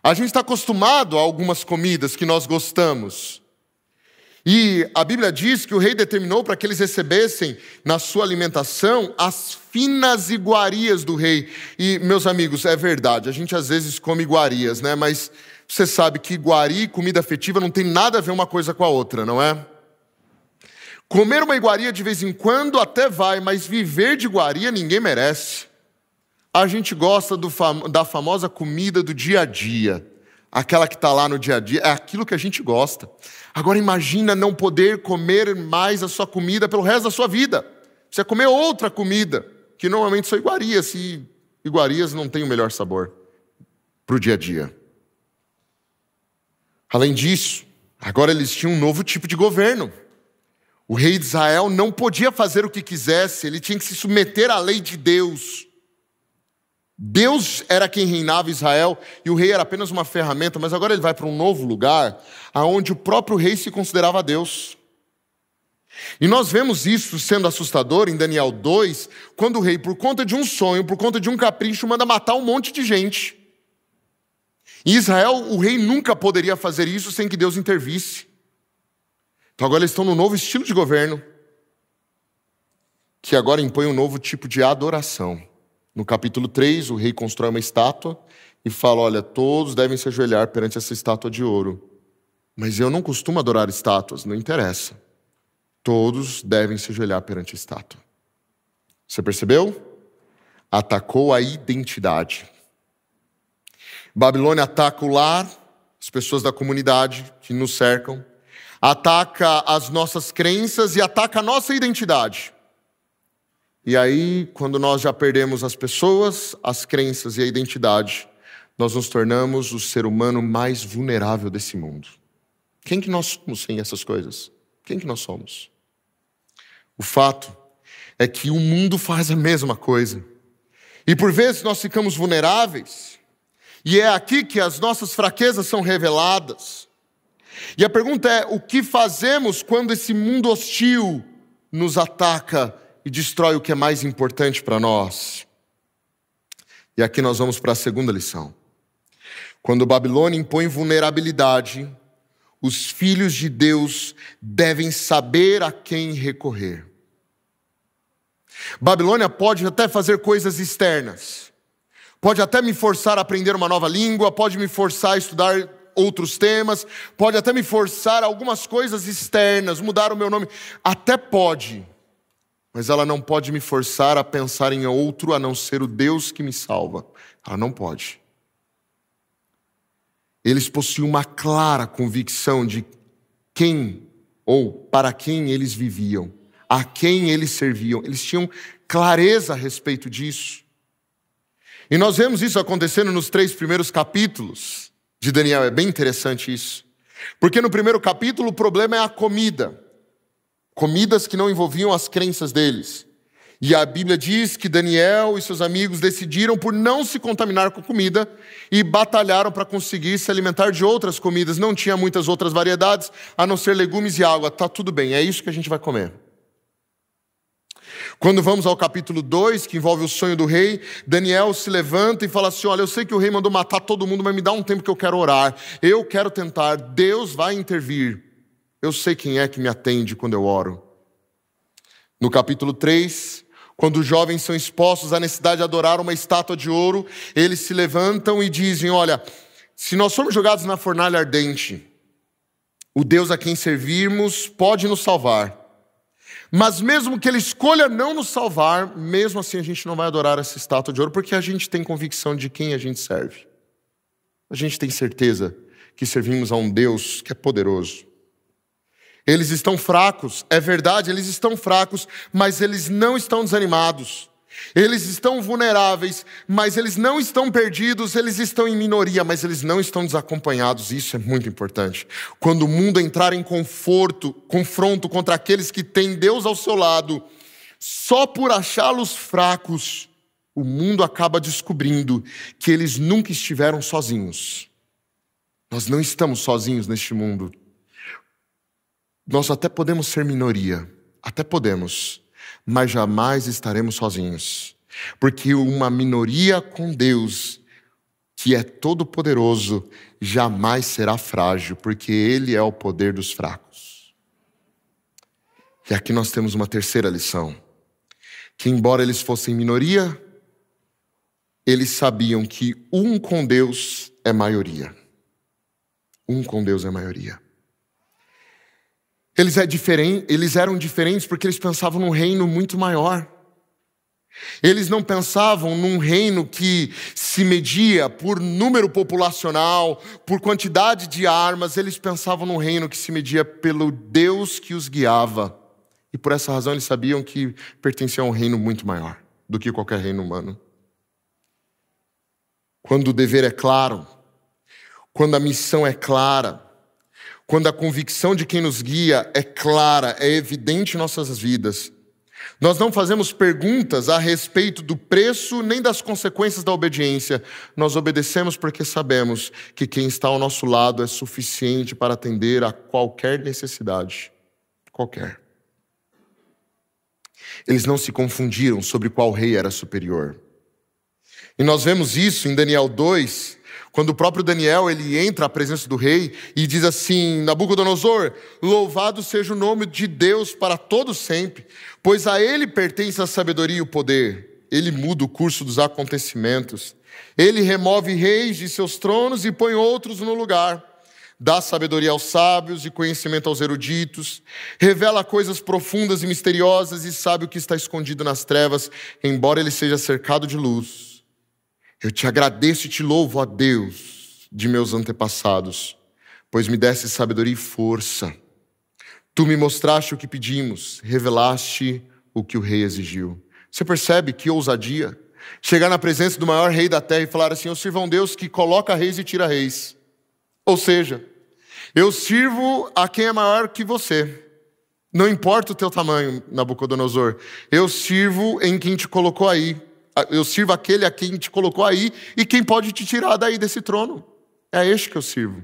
A gente está acostumado a algumas comidas que nós gostamos. E a Bíblia diz que o rei determinou para que eles recebessem na sua alimentação as finas iguarias do rei. E, meus amigos, é verdade, a gente às vezes come iguarias, né? Mas você sabe que iguaria e comida afetiva não tem nada a ver uma coisa com a outra, não é? Comer uma iguaria de vez em quando até vai, mas viver de iguaria ninguém merece. A gente gosta da famosa comida do dia a dia. Aquela que está lá no dia a dia, é aquilo que a gente gosta. Agora imagina não poder comer mais a sua comida pelo resto da sua vida. Você vai comer outra comida, que normalmente são iguarias, e iguarias não têm o melhor sabor para o dia a dia. Além disso, agora eles tinham um novo tipo de governo. O rei de Israel não podia fazer o que quisesse, ele tinha que se submeter à lei de Deus. Deus era quem reinava Israel e o rei era apenas uma ferramenta, mas agora ele vai para um novo lugar, onde o próprio rei se considerava Deus. E nós vemos isso sendo assustador em Daniel 2, quando o rei, por conta de um sonho, por conta de um capricho, manda matar um monte de gente. Em Israel, o rei nunca poderia fazer isso sem que Deus intervisse. Então agora eles estão num novo estilo de governo, que agora impõe um novo tipo de adoração. No capítulo 3, o rei constrói uma estátua e fala, olha, todos devem se ajoelhar perante essa estátua de ouro. Mas eu não costumo adorar estátuas, não interessa. Todos devem se ajoelhar perante a estátua. Você percebeu? Atacou a identidade. Babilônia ataca o lar, as pessoas da comunidade que nos cercam, ataca as nossas crenças e ataca a nossa identidade. E aí, quando nós já perdemos as pessoas, as crenças e a identidade, nós nos tornamos o ser humano mais vulnerável desse mundo. Quem que nós somos sem essas coisas? Quem que nós somos? O fato é que o mundo faz a mesma coisa. E por vezes nós ficamos vulneráveis, e é aqui que as nossas fraquezas são reveladas. E a pergunta é, o que fazemos quando esse mundo hostil nos ataca e destrói o que é mais importante para nós? E aqui nós vamos para a segunda lição. Quando Babilônia impõe vulnerabilidade, os filhos de Deus devem saber a quem recorrer. Babilônia pode até fazer coisas externas. Pode até me forçar a aprender uma nova língua, pode me forçar a estudar outros temas, pode até me forçar a algumas coisas externas, mudar o meu nome. Até pode. Mas ela não pode me forçar a pensar em outro a não ser o Deus que me salva. Ela não pode. Eles possuíam uma clara convicção de quem ou para quem eles viviam, a quem eles serviam. Eles tinham clareza a respeito disso. E nós vemos isso acontecendo nos 3 primeiros capítulos de Daniel. É bem interessante isso. Porque no primeiro capítulo o problema é a comida. Comidas que não envolviam as crenças deles. E a Bíblia diz que Daniel e seus amigos decidiram por não se contaminar com comida e batalharam para conseguir se alimentar de outras comidas. Não tinha muitas outras variedades, a não ser legumes e água. Tá tudo bem, é isso que a gente vai comer. Quando vamos ao capítulo 2, que envolve o sonho do rei, Daniel se levanta e fala assim, olha, eu sei que o rei mandou matar todo mundo, mas me dá um tempo que eu quero orar. Eu quero tentar, Deus vai intervir. Eu sei quem é que me atende quando eu oro. No capítulo 3, quando os jovens são expostos à necessidade de adorar uma estátua de ouro, eles se levantam e dizem, olha, se nós formos jogados na fornalha ardente, o Deus a quem servirmos pode nos salvar. Mas mesmo que Ele escolha não nos salvar, mesmo assim a gente não vai adorar essa estátua de ouro, porque a gente tem convicção de quem a gente serve. A gente tem certeza que servimos a um Deus que é poderoso. Eles estão fracos, é verdade, eles estão fracos, mas eles não estão desanimados. Eles estão vulneráveis, mas eles não estão perdidos, eles estão em minoria, mas eles não estão desacompanhados. Isso é muito importante. Quando o mundo entrar em confronto contra aqueles que têm Deus ao seu lado, só por achá-los fracos, o mundo acaba descobrindo que eles nunca estiveram sozinhos. Nós não estamos sozinhos neste mundo. Nós até podemos ser minoria, até podemos, mas jamais estaremos sozinhos. Porque uma minoria com Deus, que é todo-poderoso, jamais será frágil, porque Ele é o poder dos fracos. E aqui nós temos uma terceira lição. Que embora eles fossem minoria, eles sabiam que um com Deus é maioria. Um com Deus é maioria. Eles eram diferentes porque eles pensavam num reino muito maior. Eles não pensavam num reino que se media por número populacional, por quantidade de armas. Eles pensavam num reino que se media pelo Deus que os guiava. E por essa razão eles sabiam que pertenciam a um reino muito maior do que qualquer reino humano. Quando o dever é claro, quando a missão é clara, quando a convicção de quem nos guia é clara, é evidente em nossas vidas, nós não fazemos perguntas a respeito do preço nem das consequências da obediência. Nós obedecemos porque sabemos que quem está ao nosso lado é suficiente para atender a qualquer necessidade. Qualquer. Eles não se confundiram sobre qual rei era superior. E nós vemos isso em Daniel 2, quando o próprio Daniel ele entra à presença do rei e diz assim: Nabucodonosor, louvado seja o nome de Deus para todo sempre, pois a ele pertence a sabedoria e o poder. Ele muda o curso dos acontecimentos. Ele remove reis de seus tronos e põe outros no lugar. Dá sabedoria aos sábios e conhecimento aos eruditos. Revela coisas profundas e misteriosas e sabe o que está escondido nas trevas, embora ele seja cercado de luz. Eu te agradeço e te louvo, ó Deus, de meus antepassados, pois me deste sabedoria e força. Tu me mostraste o que pedimos, revelaste o que o rei exigiu. Você percebe que ousadia? Chegar na presença do maior rei da terra e falar assim: eu sirvo a um Deus que coloca reis e tira reis. Ou seja, eu sirvo a quem é maior que você. Não importa o teu tamanho, Nabucodonosor. Eu sirvo em quem te colocou aí. Eu sirvo aquele a quem te colocou aí e quem pode te tirar daí desse trono. É a este que eu sirvo.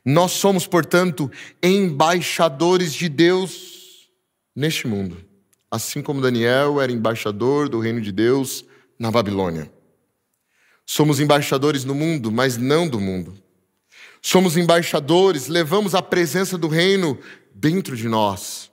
Nós somos, portanto, embaixadores de Deus neste mundo. Assim como Daniel era embaixador do reino de Deus na Babilônia. Somos embaixadores no mundo, mas não do mundo. Somos embaixadores, levamos a presença do reino dentro de nós.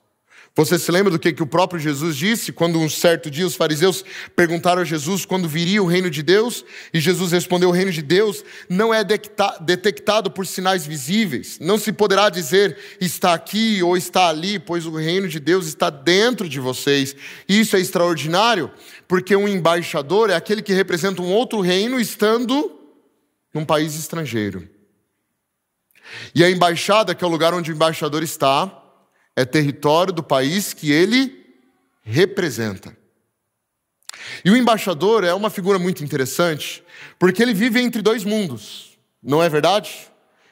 Você se lembra do que o próprio Jesus disse quando um certo dia os fariseus perguntaram a Jesus quando viria o reino de Deus? E Jesus respondeu: o reino de Deus não é detectado por sinais visíveis. Não se poderá dizer está aqui ou está ali, pois o reino de Deus está dentro de vocês. E isso é extraordinário, porque um embaixador é aquele que representa um outro reino estando num país estrangeiro. E a embaixada, que é o lugar onde o embaixador está, é território do país que ele representa. E o embaixador é uma figura muito interessante, porque ele vive entre dois mundos, não é verdade?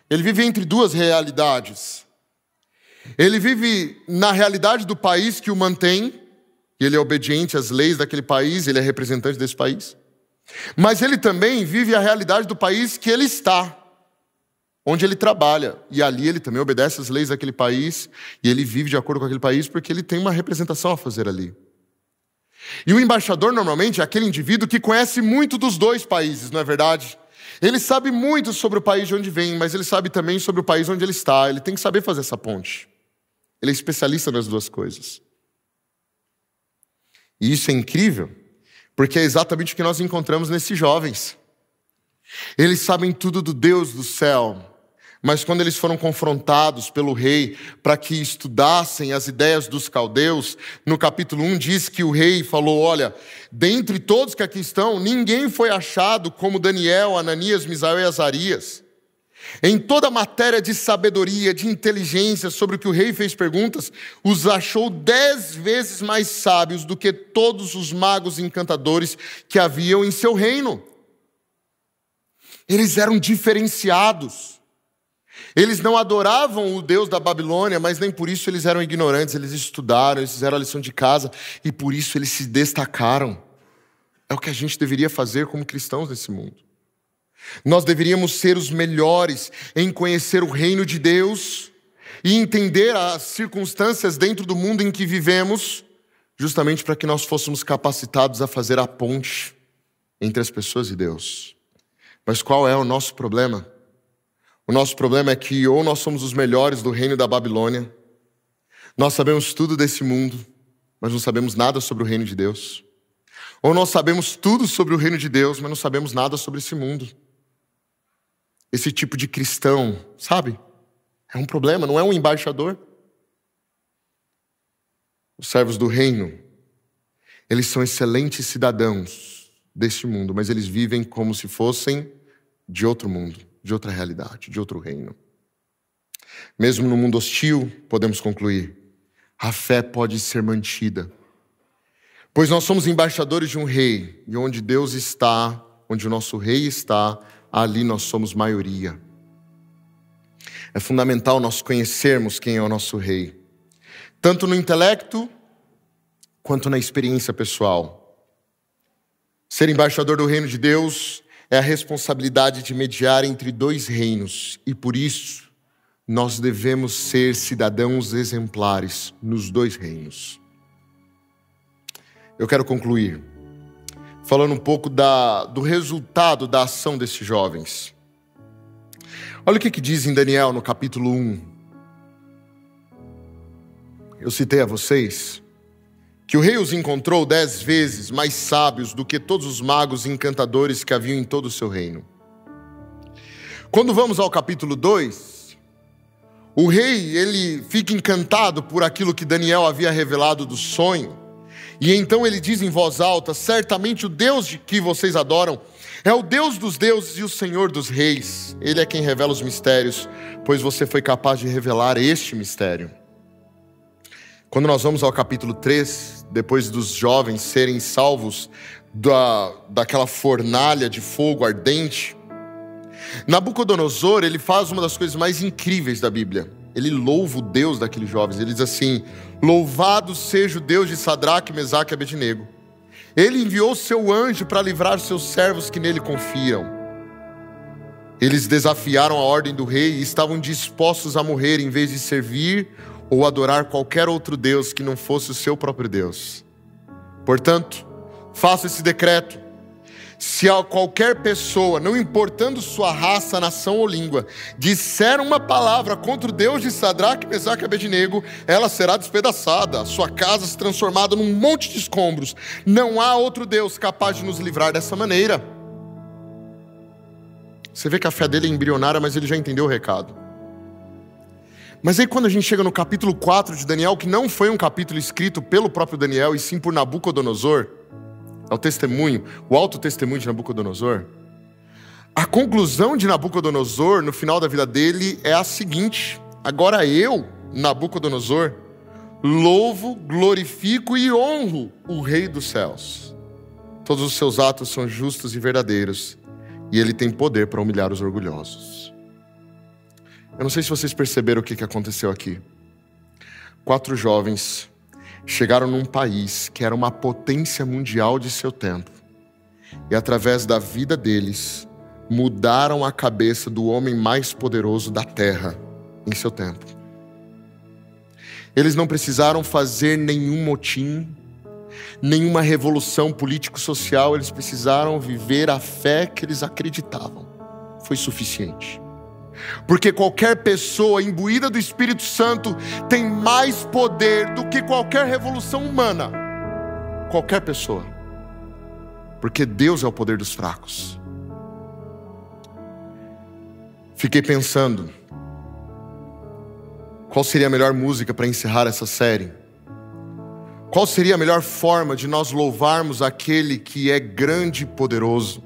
Ele vive entre duas realidades. Ele vive na realidade do país que o mantém, e ele é obediente às leis daquele país, ele é representante desse país. Mas ele também vive a realidade do país que ele está, onde ele trabalha, e ali ele também obedece às leis daquele país, e ele vive de acordo com aquele país, porque ele tem uma representação a fazer ali. E o embaixador, normalmente, é aquele indivíduo que conhece muito dos dois países, não é verdade? Ele sabe muito sobre o país de onde vem, mas ele sabe também sobre o país onde ele está. Ele tem que saber fazer essa ponte. Ele é especialista nas duas coisas. E isso é incrível, porque é exatamente o que nós encontramos nesses jovens. Eles sabem tudo do Deus do céu, Mas quando eles foram confrontados pelo rei para que estudassem as ideias dos caldeus, no capítulo 1 diz que o rei falou: olha, dentre todos que aqui estão, ninguém foi achado como Daniel, Ananias, Misael e Azarias. Em toda a matéria de sabedoria, de inteligência, sobre o que o rei fez perguntas, os achou 10 vezes mais sábios do que todos os magos e encantadores que haviam em seu reino. Eles eram diferenciados. Eles não adoravam o Deus da Babilônia, mas nem por isso eles eram ignorantes. Eles estudaram, eles fizeram a lição de casa e por isso eles se destacaram. É o que a gente deveria fazer como cristãos nesse mundo. Nós deveríamos ser os melhores em conhecer o reino de Deus e entender as circunstâncias dentro do mundo em que vivemos, justamente para que nós fôssemos capacitados a fazer a ponte entre as pessoas e Deus. Mas qual é o nosso problema? O nosso problema é que ou nós somos os melhores do reino da Babilônia, nós sabemos tudo desse mundo, mas não sabemos nada sobre o reino de Deus. Ou nós sabemos tudo sobre o reino de Deus, mas não sabemos nada sobre esse mundo. Esse tipo de cristão, sabe? É um problema, não é um embaixador. Os servos do reino, eles são excelentes cidadãos deste mundo, mas eles vivem como se fossem de outro mundo, de outra realidade, de outro reino. Mesmo no mundo hostil, podemos concluir, a fé pode ser mantida. Pois nós somos embaixadores de um rei, e onde Deus está, onde o nosso rei está, ali nós somos maioria. É fundamental nós conhecermos quem é o nosso rei, tanto no intelecto, quanto na experiência pessoal. Ser embaixador do reino de Deus é a responsabilidade de mediar entre dois reinos, e por isso nós devemos ser cidadãos exemplares nos dois reinos. Eu quero concluir falando um pouco do resultado da ação desses jovens. Olha o que diz em Daniel no capítulo 1. Eu citei a vocês que o rei os encontrou 10 vezes mais sábios do que todos os magos e encantadores que haviam em todo o seu reino. Quando vamos ao capítulo 2, o rei ele fica encantado por aquilo que Daniel havia revelado do sonho. E então ele diz em voz alta: certamente o Deus de que vocês adoram é o Deus dos deuses e o Senhor dos reis. Ele é quem revela os mistérios, pois você foi capaz de revelar este mistério. Quando nós vamos ao capítulo 3, depois dos jovens serem salvos daquela fornalha de fogo ardente, Nabucodonosor ele faz uma das coisas mais incríveis da Bíblia. Ele louva o Deus daqueles jovens. Ele diz assim: louvado seja o Deus de Sadraque, Mesaque e Abednego. Ele enviou seu anjo para livrar seus servos que nele confiam. Eles desafiaram a ordem do rei e estavam dispostos a morrer em vez de servir ou adorar qualquer outro Deus que não fosse o seu próprio Deus. Portanto, faça esse decreto: se a qualquer pessoa, não importando sua raça, nação ou língua, disser uma palavra contra o Deus de Sadraque, Mesaque e Abednego, ela será despedaçada, a sua casa se transformada num monte de escombros. Não há outro Deus capaz de nos livrar dessa maneira. Você vê que a fé dele é embrionária, mas ele já entendeu o recado. Mas aí quando a gente chega no capítulo 4 de Daniel, que não foi um capítulo escrito pelo próprio Daniel, e sim por Nabucodonosor, é o testemunho, o alto testemunho de Nabucodonosor. A conclusão de Nabucodonosor, no final da vida dele, é a seguinte: agora eu, Nabucodonosor, louvo, glorifico e honro o Rei dos céus. Todos os seus atos são justos e verdadeiros, e ele tem poder para humilhar os orgulhosos. Eu não sei se vocês perceberam o que aconteceu aqui. 4 jovens chegaram num país que era uma potência mundial de seu tempo. E através da vida deles, mudaram a cabeça do homem mais poderoso da terra em seu tempo. Eles não precisaram fazer nenhum motim, nenhuma revolução político-social. Eles precisaram viver a fé que eles acreditavam. Foi suficiente. Porque qualquer pessoa imbuída do Espírito Santo tem mais poder do que qualquer revolução humana. Qualquer pessoa. Porque Deus é o poder dos fracos. Fiquei pensando, Qual seria a melhor música para encerrar essa série? Qual seria a melhor forma de nós louvarmos aquele que é grande e poderoso?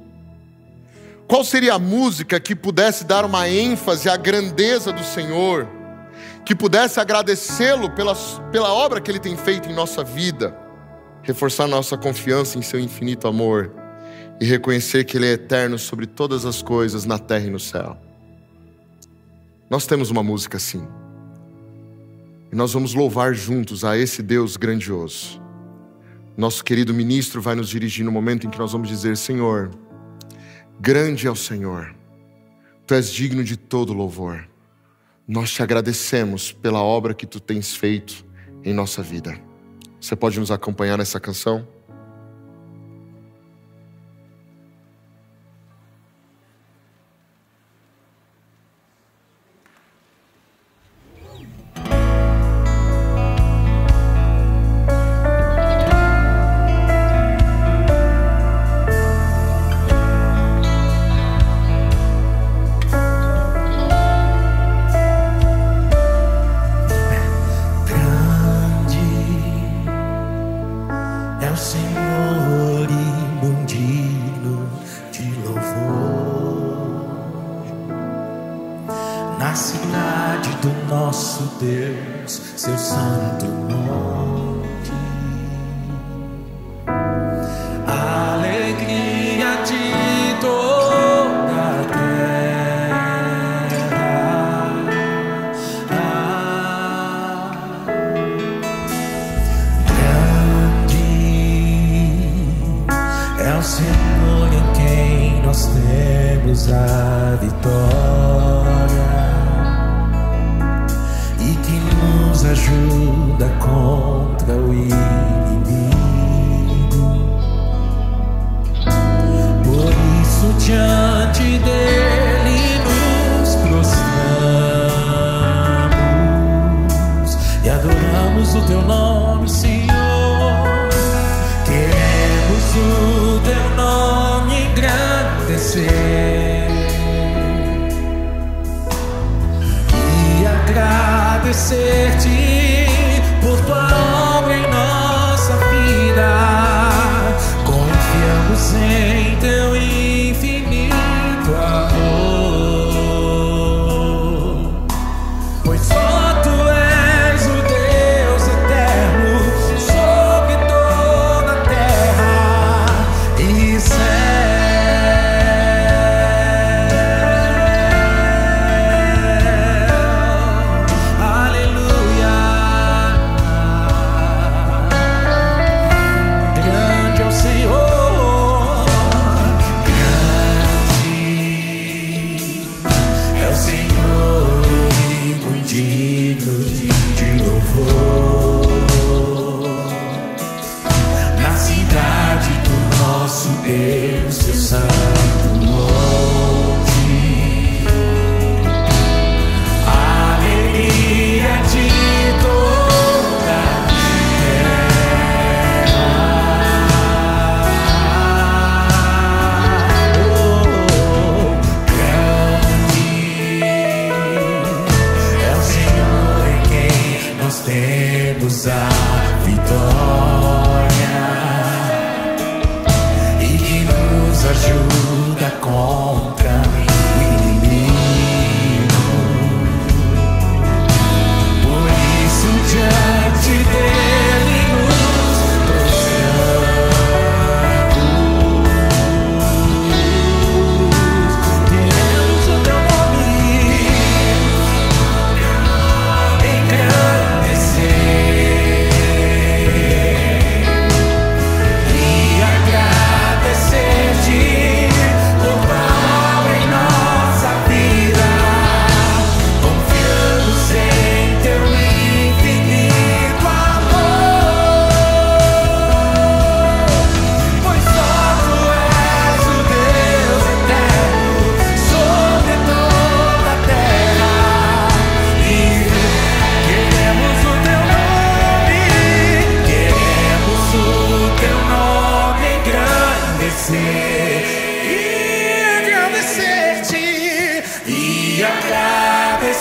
Qual seria a música que pudesse dar uma ênfase à grandeza do Senhor, que pudesse agradecê-lo pela obra que Ele tem feito em nossa vida, reforçar nossa confiança em seu infinito amor e reconhecer que Ele é eterno sobre todas as coisas na terra e no céu? Nós temos uma música assim. E nós vamos louvar juntos a esse Deus grandioso. Nosso querido ministro vai nos dirigir no momento em que nós vamos dizer: Senhor, grande é o Senhor, Tu és digno de todo louvor. Nós te agradecemos pela obra que Tu tens feito em nossa vida. Você pode nos acompanhar nessa canção?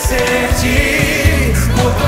agradecer-te por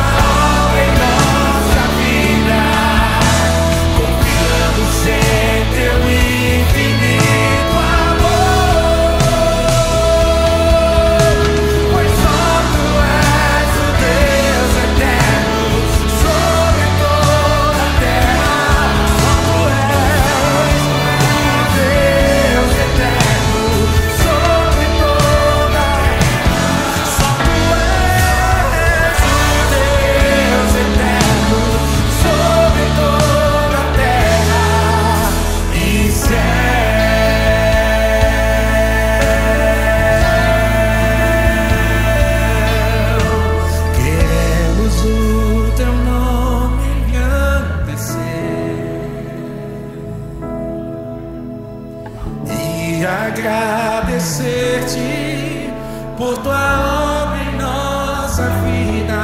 tua obra em nossa vida.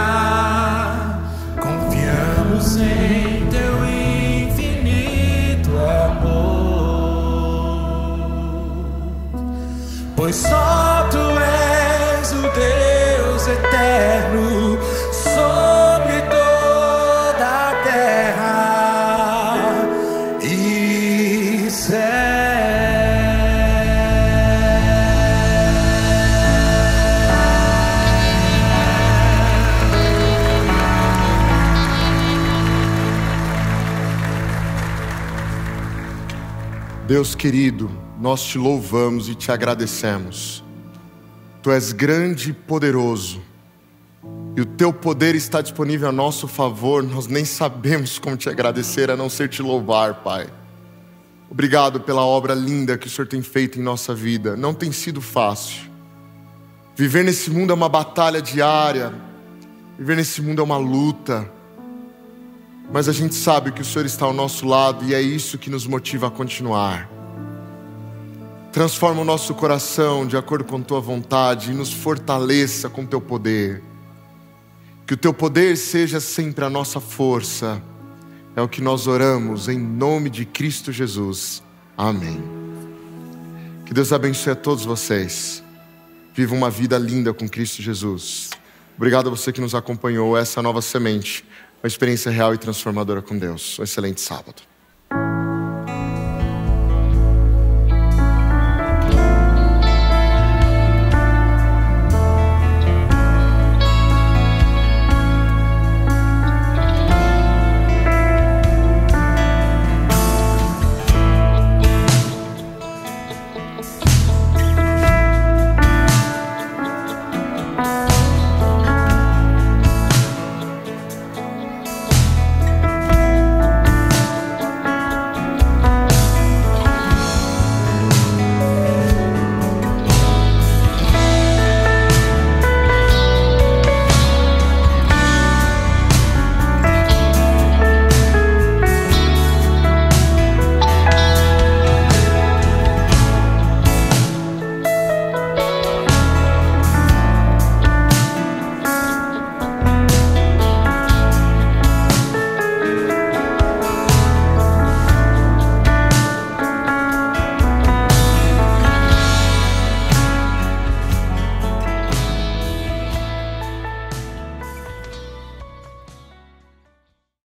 Confiamos em teu infinito amor, pois só tu és o Deus eterno sobre toda a terra e céu. Deus querido, nós te louvamos e te agradecemos. Tu és grande e poderoso, e o teu poder está disponível a nosso favor. Nós nem sabemos como te agradecer, a não ser te louvar, Pai. Obrigado pela obra linda que o Senhor tem feito em nossa vida. Não tem sido fácil. Viver nesse mundo é uma batalha diária, viver nesse mundo é uma luta, mas a gente sabe que o Senhor está ao nosso lado e é isso que nos motiva a continuar. Transforma o nosso coração de acordo com tua vontade e nos fortaleça com teu poder. Que o teu poder seja sempre a nossa força. É o que nós oramos em nome de Cristo Jesus. Amém. Que Deus abençoe a todos vocês. Viva uma vida linda com Cristo Jesus. Obrigado a você que nos acompanhou. Essa nova semente, uma experiência real e transformadora com Deus. Um excelente sábado.